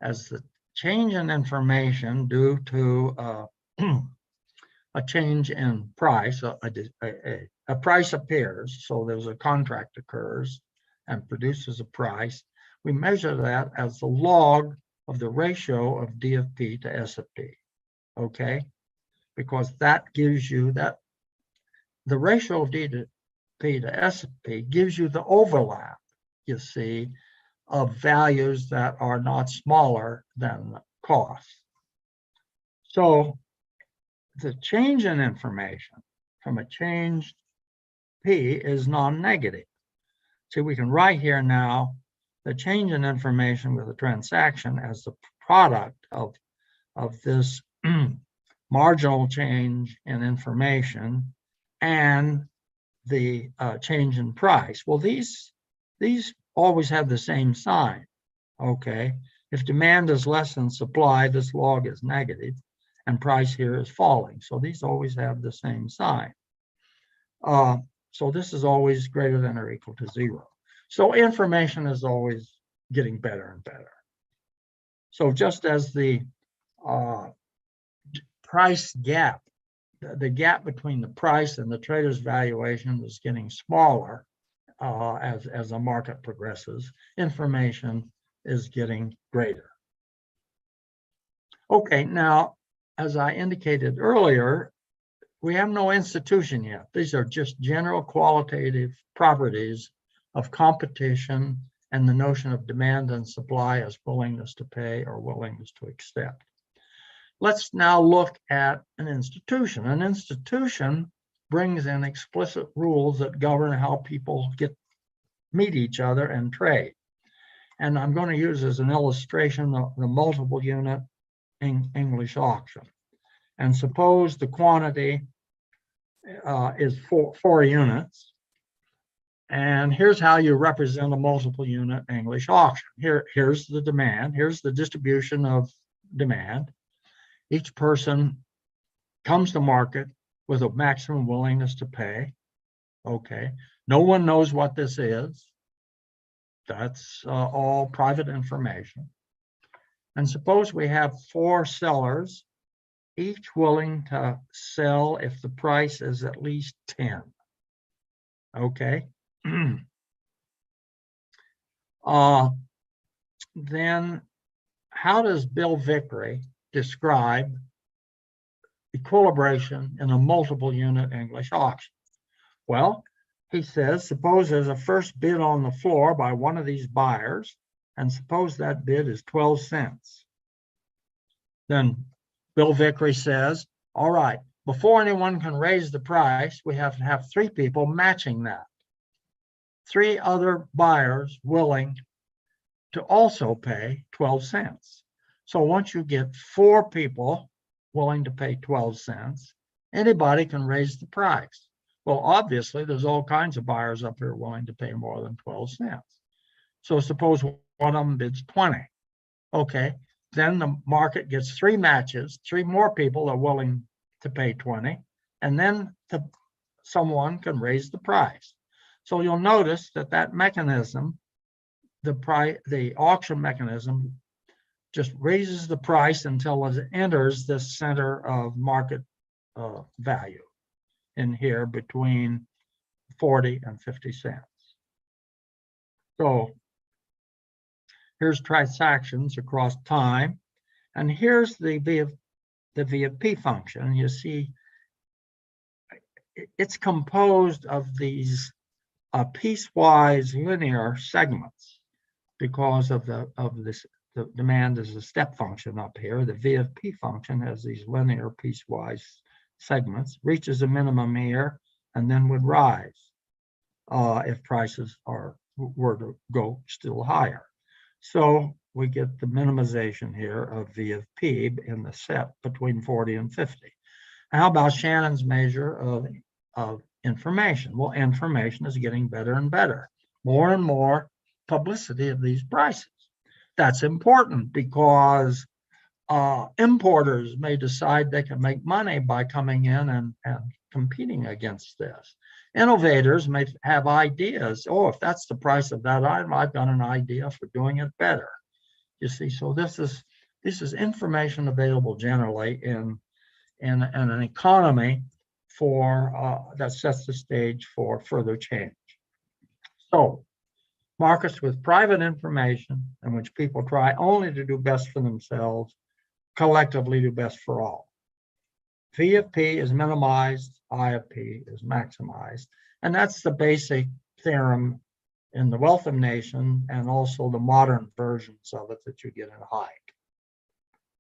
as the change in information due to a change in price. A price appears, so there's a contract occurs and produces a price. We measure that as the log of the ratio of D of P to S of P, okay? Because that gives you that, the ratio of D to P to S of P gives you the overlap, you see, of values that are not smaller than the cost. So the change in information from a changed P is non-negative. See, we can write here now the change in information with a transaction as the product of this marginal change in information and the change in price. Well, these always have the same sign, okay? If demand is less than supply, this log is negative, and price here is falling. So these always have the same sign. So this is always greater than or equal to 0. So information is always getting better and better. So just as the price gap, the gap between the price and the trader's valuation is getting smaller as the market progresses, information is getting greater. Okay, now, as I indicated earlier, we have no institution yet. These are just general qualitative properties of competition and the notion of demand and supply as willingness to pay or willingness to accept. Let's now look at an institution. An institution brings in explicit rules that govern how people meet each other and trade. And I'm going to use as an illustration the multiple unit English auction. And suppose the quantity is 4 units. And here's how you represent a multiple unit English auction. Here's the demand. Here's the distribution of demand. Each person comes to market with a maximum willingness to pay. Okay. No one knows what this is. That's all private information. And suppose we have 4 sellers, each willing to sell if the price is at least 10. Okay. Then how does Bill Vickery describe equilibration in a multiple unit English auction? Well, he says, suppose there's a first bid on the floor by one of these buyers, and suppose that bid is 12 cents. Then Bill Vickery says, all right, before anyone can raise the price, we have to have 3 people matching that. 3 other buyers willing to also pay 12 cents. So once you get 4 people willing to pay 12 cents, anybody can raise the price. Well, obviously, there's all kinds of buyers up here willing to pay more than 12 cents. So suppose one of them bids 20. Okay, then the market gets 3 matches, 3 more people are willing to pay 20, and then someone can raise the price. So you'll notice that mechanism, the auction mechanism, just raises the price until it enters the center of market value in here between 40 and 50 cents. So here's transactions across time, and here's the V of P function. You see, it's composed of these piecewise linear segments because of the demand is a step function up here. The V of P function has these linear piecewise segments, reaches a minimum here, and then would rise if prices were to go still higher. So we get the minimization here of V of P in the set between 40 and 50. How about Shannon's measure of information? Well, information is getting better and better. More and more publicity of these prices. That's important because importers may decide they can make money by coming in and competing against this. Innovators may have ideas. Oh, if that's the price of that item, I've got an idea for doing it better. You see, so this is information available generally in an economy for that sets the stage for further change. So markets with private information in which people try only to do best for themselves, collectively do best for all. V of P is minimized, I of P is maximized. And that's the basic theorem in the Wealth of Nations and also the modern versions of it that you get in Hayek.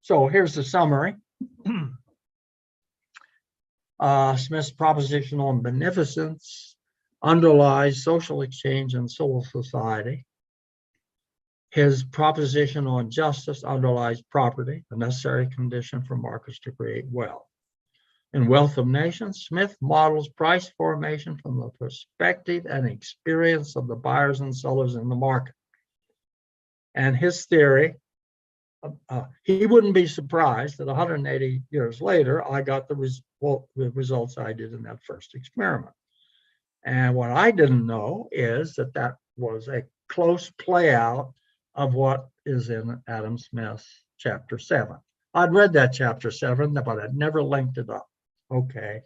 So here's the summary. Smith's proposition on beneficence underlies social exchange and civil society. His proposition on justice underlies property, a necessary condition for markets to create wealth. In Wealth of Nations, Smith models price formation from the perspective and experience of the buyers and sellers in the market. And his theory, he wouldn't be surprised that 180 years later, I got the results I did in that first experiment. And what I didn't know is that that was a close play out of what is in Adam Smith's chapter 7. I'd read that chapter 7, but I'd never linked it up. Okay.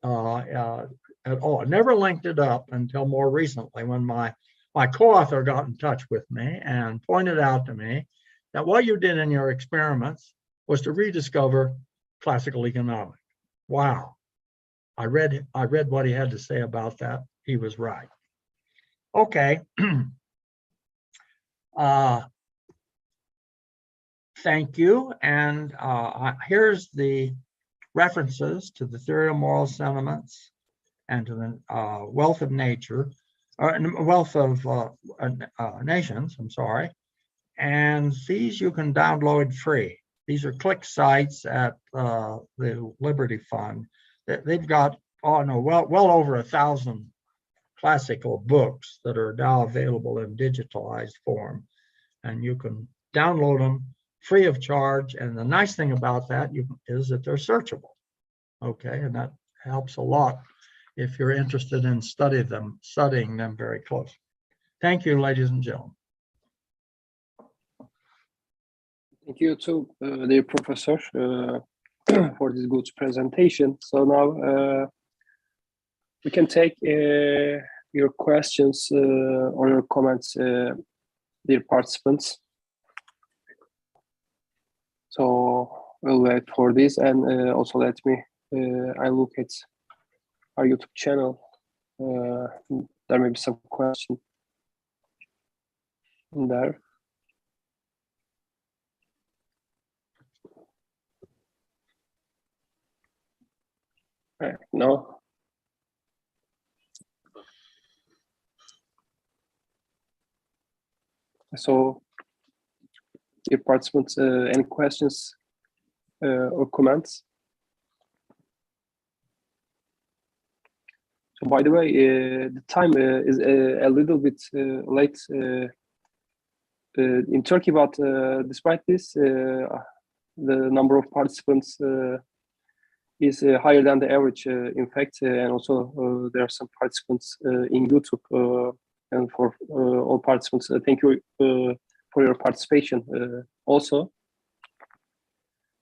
At all. I never linked it up until more recently when my co-author got in touch with me and pointed out to me that what you did in your experiments was to rediscover classical economics. Wow. I read what he had to say about that. He was right. Okay. Thank you. And here's the references to the theory of moral sentiments and to the wealth of nature, wealth of nations, I'm sorry. And these you can download free. These are click sites at the Liberty Fund. They've got, well over 1,000 classical books that are now available in digitalized form. And you can download them free of charge. And the nice thing about that is that they're searchable. Okay, and that helps a lot if you're interested in studying them very close. Thank you, ladies and gentlemen. Thank you too, dear professor, for this good presentation. So now we can take your questions or your comments, dear participants. So we'll wait for this, and also let me, I look at our YouTube channel. There may be some question in there. No. So, dear participants, any questions or comments? So, by the way, the time is a little bit late in Turkey, but despite this, the number of participants is higher than the average, in fact, and also there are some participants in YouTube. And for all participants, thank you for your participation also.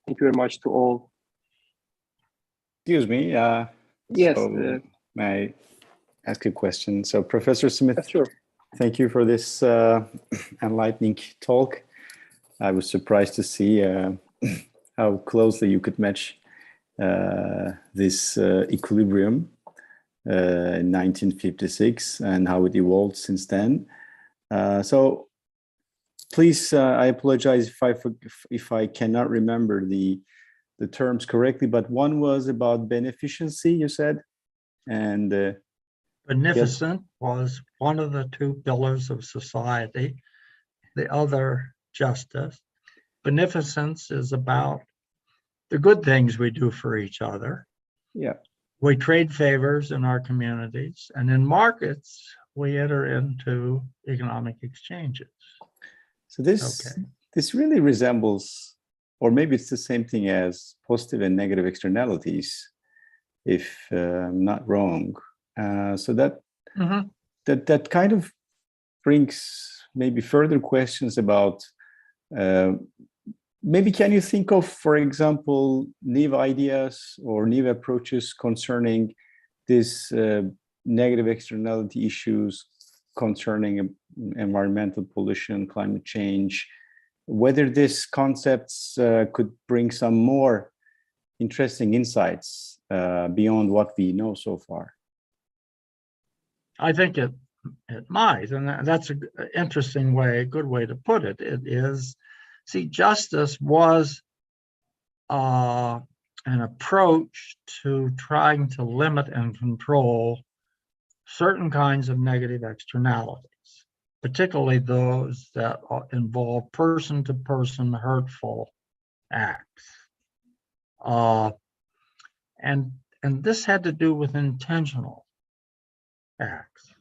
Thank you very much to all. Excuse me. Yes. So may I ask a question? So Professor Smith, sure. Thank you for this enlightening talk. I was surprised to see how closely you could match this equilibrium in 1956 and how it evolved since then. So please, I apologize if I cannot remember the terms correctly, but one was about beneficency, you said, and beneficent was one of the two pillars of society. The other justice. Beneficence is about the good things we do for each other. Yeah. We trade favors in our communities, and in markets, we enter into economic exchanges. So this really resembles, or maybe it's the same thing as positive and negative externalities, if I'm not wrong. So that that kind of brings maybe further questions about maybe can you think of, for example, new ideas or new approaches concerning this negative externality issues concerning environmental pollution, climate change, whether these concepts could bring some more interesting insights beyond what we know so far? I think it might, and that's an interesting way, a good way to put it. It is, see, justice was an approach to trying to limit and control certain kinds of negative externalities, particularly those that involve person-to-person hurtful acts. And this had to do with intentional acts,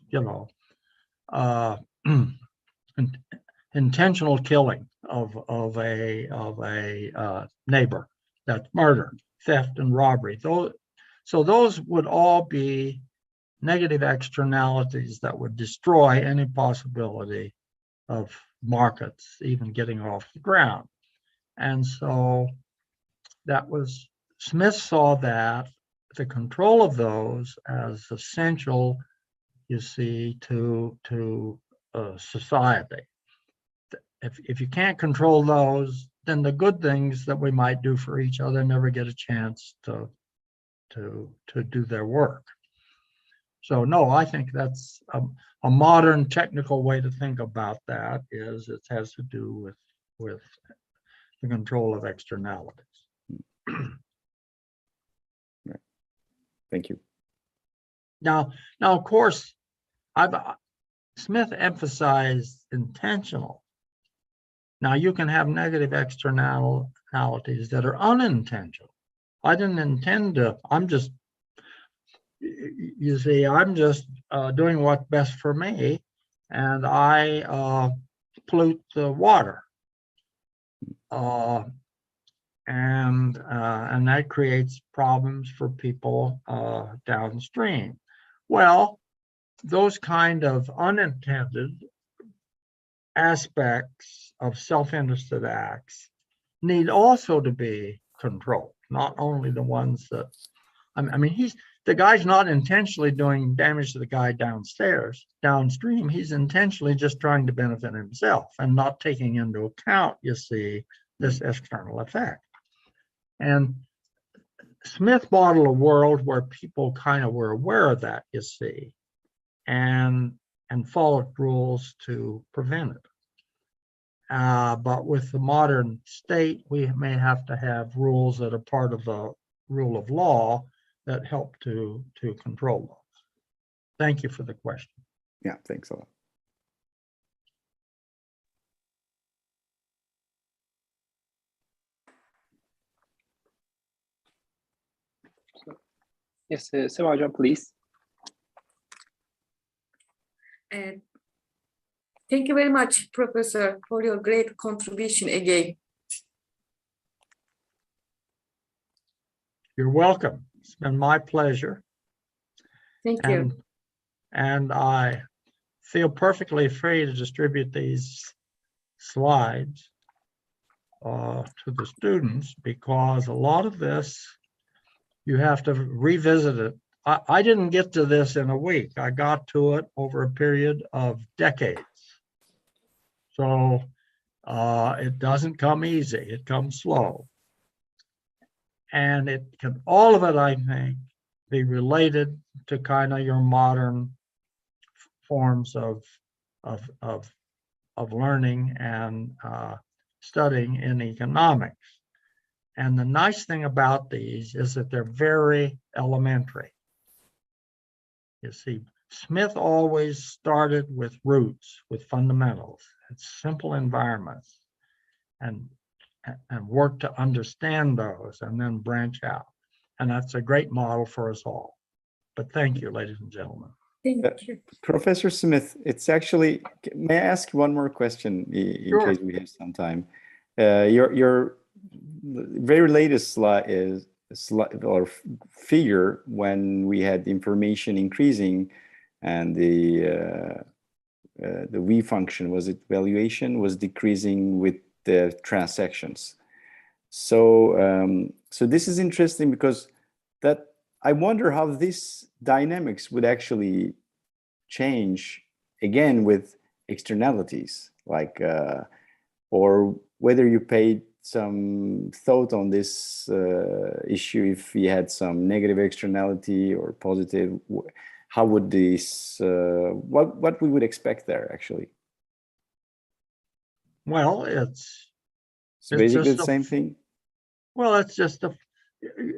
intentional killing of a neighbor, that's murder, theft, and robbery. So those would all be negative externalities that would destroy any possibility of markets even getting off the ground. And so that was, Smith saw that the control of those as essential, you see, to society. If you can't control those, then the good things that we might do for each other never get a chance to do their work. So no, I think that's a modern technical way to think about that. Is it has to do with the control of externalities. Right. Thank you. Now, of course, Smith emphasized intentional. Now, you can have negative externalities that are unintentional. I didn't intend to. I'm just, you see, I'm just doing what's best for me, and I pollute the water, and that creates problems for people downstream. Well, those kind of unintended aspects of self-interested acts need also to be controlled, not only the ones that, I mean, the guy's not intentionally doing damage to the guy downstream. He's intentionally just trying to benefit himself and not taking into account, you see, this external effect. And Smith modeled a world where people kind of were aware of that, you see, and followed rules to prevent it. But with the modern state, we may have to have rules that are part of the rule of law that help to control those. Thank you for the question. Yeah, thanks a lot. Yes, Seva Hocam, please. Thank you very much, Professor, for your great contribution again. You're welcome. It's been my pleasure. Thank you. And I feel perfectly free to distribute these slides to the students, because a lot of this, you have to revisit it. I didn't get to this in a week. I got to it over a period of decades. So it doesn't come easy. It comes slow. And it can, all of it, I think, be related to kind of your modern forms of learning and studying in economics. And the nice thing about these is that they're very elementary. You see, Smith always started with roots, with fundamentals. It's simple environments. and work to understand those and then branch out. And that's a great model for us all. But thank you, ladies and gentlemen. Thank you. Professor Smith, it's actually, may I ask one more question in Sure. case we have some time? Your very latest slide is or figure when we had information increasing and the V function, was it valuation, was decreasing with the transactions. So so this is interesting because that I wonder how this dynamics would actually change again with externalities, like or whether you paid some thought on this issue, if we had some negative externality or positive, how would this what we would expect there actually? Well, it's basically just the same thing. Well, it's just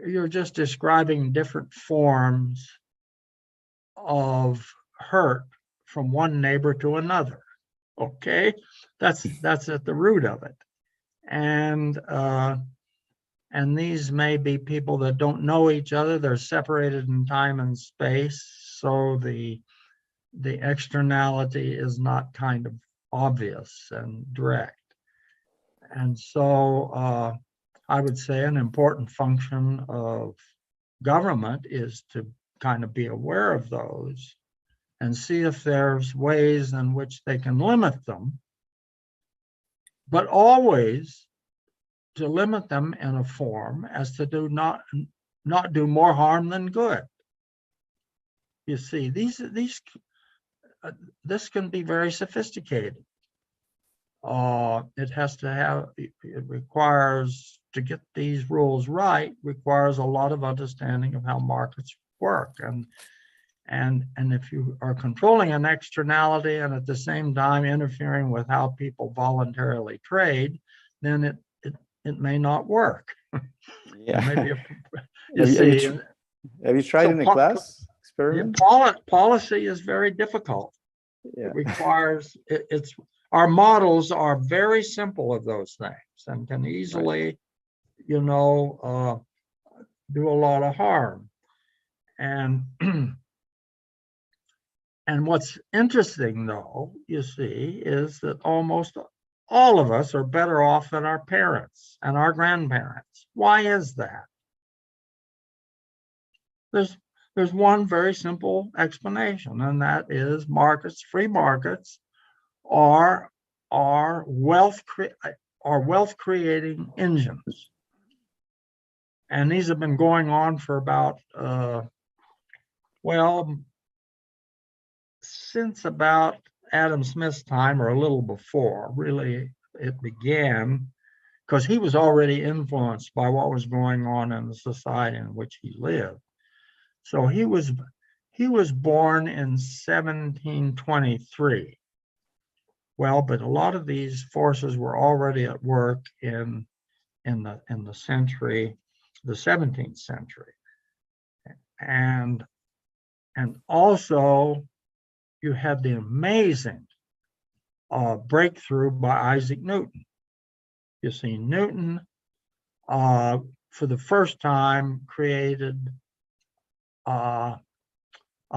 you're just describing different forms of hurt from one neighbor to another. Okay, that's at the root of it, and these may be people that don't know each other. They're separated in time and space, so the externality is not kind of obvious and direct. And so I would say an important function of government is to kind of be aware of those and see if there's ways in which they can limit them, but always to limit them in a form as to do not do more harm than good. You see, this can be very sophisticated. It has to have, it requires, to get these rules right, requires a lot of understanding of how markets work. And if you are controlling an externality and at the same time interfering with how people voluntarily trade, then it may not work. Yeah. Maybe have you tried in a class experiment? Policy is very difficult. Yeah. It requires, our models are very simple of those things and can easily, you know, do a lot of harm. And and what's interesting, though, you see, is that almost all of us are better off than our parents and our grandparents. Why is that? There's one very simple explanation, and that is markets, free markets, are wealth creating engines. And these have been going on for about since about Adam Smith's time, or a little before. Really, it began because he was already influenced by what was going on in the society in which he lived. So he was born in 1723. Well, but a lot of these forces were already at work in the century, the 17th century, and also you had the amazing breakthrough by Isaac Newton. You see, Newton for the first time created a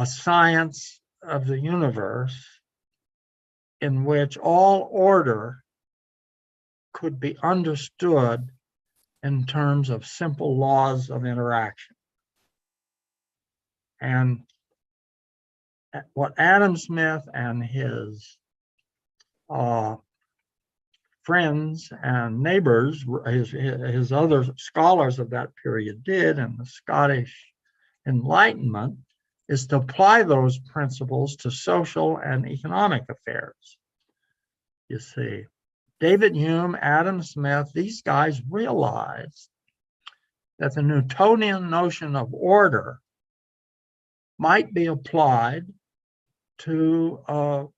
science of the universe in which all order could be understood in terms of simple laws of interaction. And what Adam Smith and his friends and neighbors, his other scholars of that period did in the Scottish Enlightenment, is to apply those principles to social and economic affairs. You see, David Hume, Adam Smith, these guys realized that the Newtonian notion of order might be applied to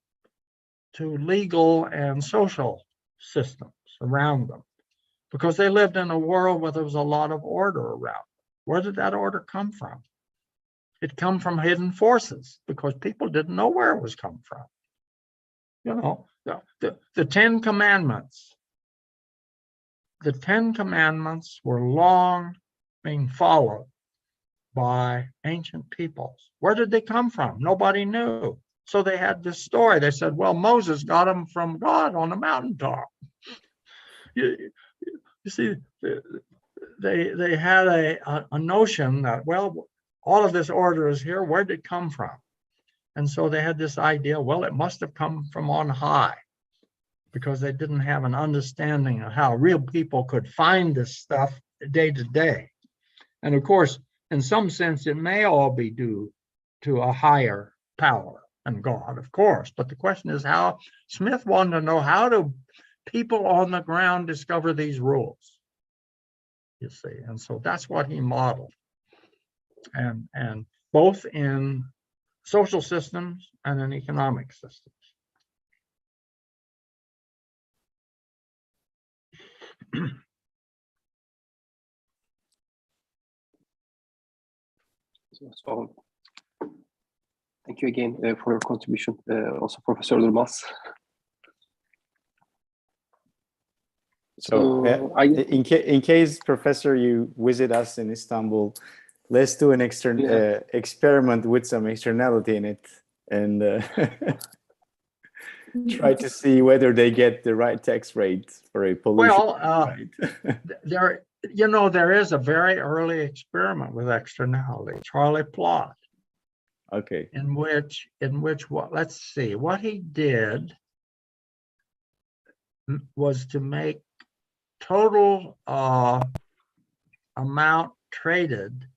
legal and social systems around them, because they lived in a world where there was a lot of order around. Where did that order come from? It come from hidden forces, because people didn't know where it was coming from. You know, the 10 Commandments the 10 Commandments were long being followed by ancient peoples. Where did they come from? Nobody knew. So they had this story. They said, well, Moses got them from God on the mountaintop. You see, they had a notion that, well, all of this order is here. Where did it come from? And so they had this idea, well, it must have come from on high, because they didn't have an understanding of how real people could find this stuff day to day. And of course, in some sense, it may all be due to a higher power than God, of course. But the question is how Smith wanted to know, how do people on the ground discover these rules? You see, and so that's what he modeled. And both in social systems and in economic systems. So, thank you again for your contribution, also Professor Durmaz. So in case, Professor, you visit us in Istanbul, let's do an experiment with some externality in it, and try to see whether they get the right tax rate for a pollution. Well, there is a very early experiment with externality, Charlie Plot. Okay. In which let's see, what he did was to make total amount traded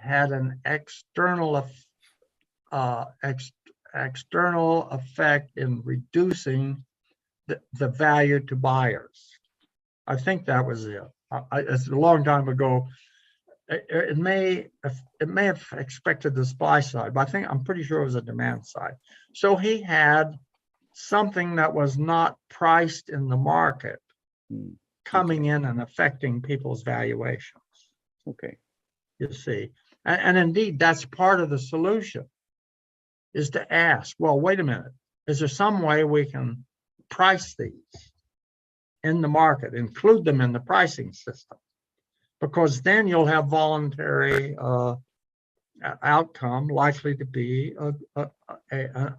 had an external effect in reducing the value to buyers. I think that was it. It's a long time ago. It may have expected the supply side, but I'm pretty sure it was a demand side. So he had something that was not priced in the market coming in and affecting people's valuations. Okay. You see, and indeed that's part of the solution, is to ask, well, wait a minute, is there some way we can price these in the market, include them in the pricing system? Because then you'll have voluntary outcome likely to be an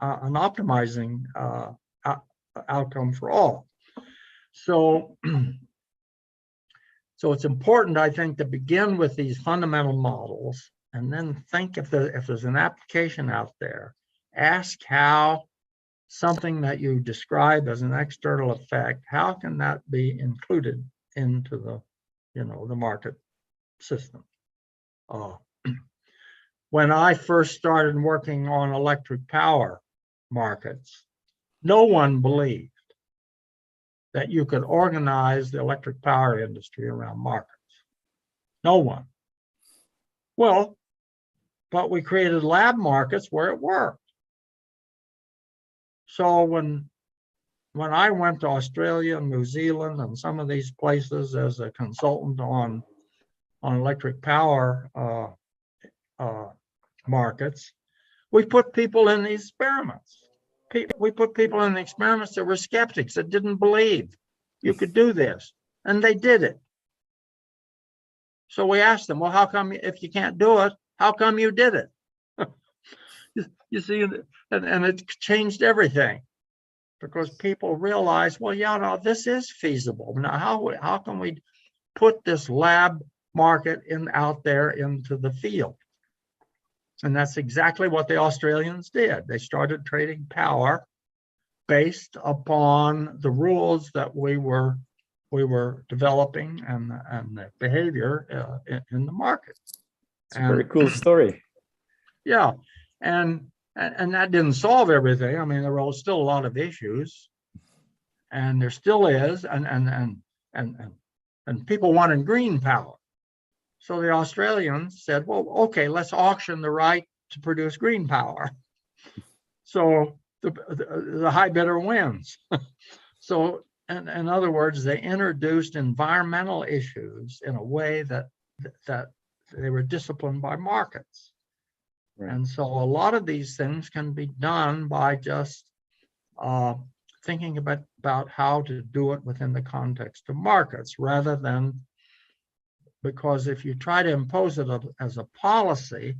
optimizing outcome for all. So it's important, I think, to begin with these fundamental models, and then think if there's an application out there, ask how something that you describe as an external effect, how can that be included into the market system? When I first started working on electric power markets, no one believed that you could organize the electric power industry around markets. No one. Well, but we created lab markets where it worked. So when I went to Australia and New Zealand and some of these places as a consultant on electric power markets, we put people in these experiments. We put people in the experiments that were skeptics, that didn't believe you could do this, and they did it. So we asked them, well, how come, if you can't do it, how come you did it? You see, and it changed everything, because people realized, well, yeah, no, this is feasible. Now, how can we put this lab market out there into the field? And that's exactly what the Australians did. They started trading power based upon the rules that we were developing and the behavior in the market. It's a very cool story. Yeah, and that didn't solve everything. I mean, there were still a lot of issues, and there still is, and people wanted green power. So the Australians said, well, okay, let's auction the right to produce green power. So the high bidder wins. So in other words, they introduced environmental issues in a way that they were disciplined by markets. Right. And so a lot of these things can be done by just thinking about how to do it within the context of markets rather than, because if you try to impose it as a policy,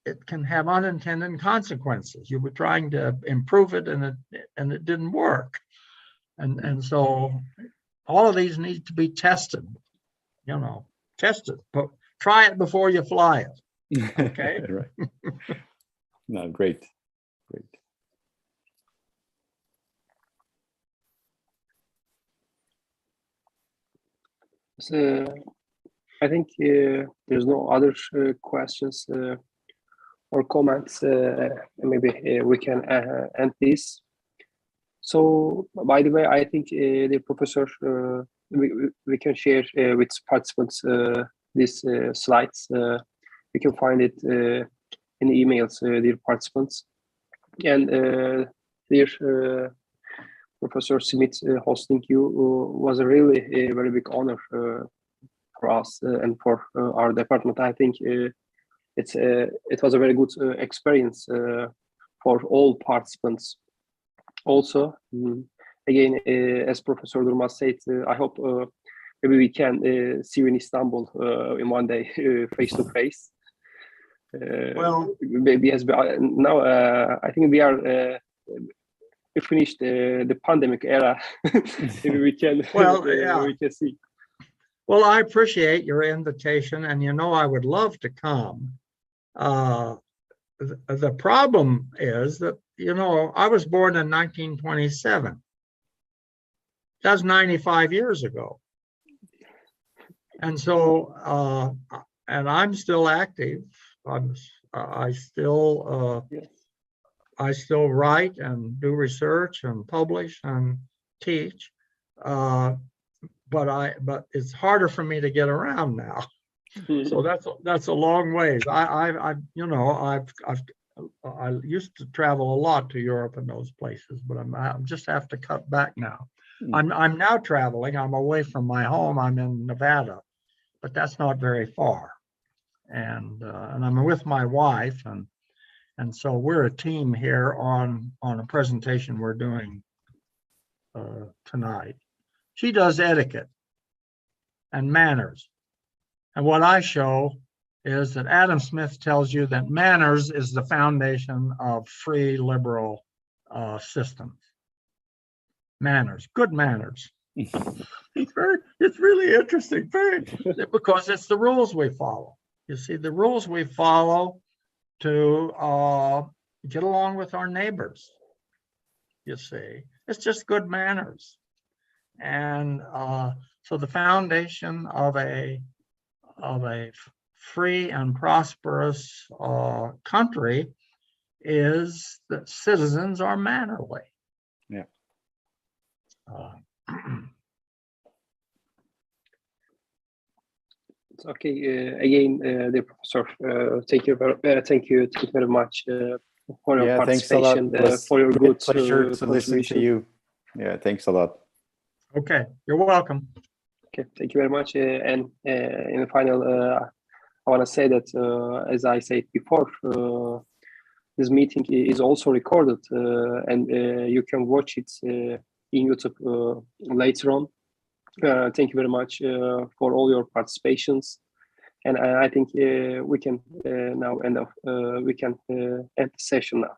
it can have unintended consequences. You were trying to improve it and it didn't work. And so all of these need to be tested, tested, but try it before you fly it. Okay. Right. No, great. So I think there's no other questions or comments. Maybe we can end this. So, by the way, I think the professor, we can share with participants these slides. You can find it in emails, dear participants. And dear Professor Smith, hosting you was a really very big honor for us and for our department. I think it was a very good experience for all participants. Also, again, as Professor Durmaz said, I hope maybe we can see you in Istanbul in one day, face to face. Well, maybe as now I think we finished the pandemic era. Maybe we can. Well, yeah. We can see. Well, I appreciate your invitation, and I would love to come. The problem is that I was born in 1927. That's 95 years ago, and so and I'm still active. I still write and do research and publish and teach, but it's harder for me to get around now. So that's a long ways. I used to travel a lot to Europe and those places, but I just have to cut back now. I'm now traveling. I'm away from my home. I'm in Nevada, but that's not very far, and I'm with my wife, and so we're a team here on a presentation we're doing tonight. She does etiquette and manners. And what I show is that Adam Smith tells you that manners is the foundation of free liberal systems. Manners, good manners. It's really interesting, because it's the rules we follow. You see, the rules we follow to get along with our neighbors. You see, it's just good manners. And so the foundation of a free and prosperous country is that citizens are mannerly. Yeah. Okay. Again, dear Professor, thank you very much for your participation. Thanks a lot. For your good pleasure to listen to you. Yeah, thanks a lot. Okay, you're welcome. Okay, thank you very much. And in the final, I want to say that, as I said before, this meeting is also recorded, and you can watch it in YouTube later on. Thank you very much for all your participations, and I think we can now end the session now.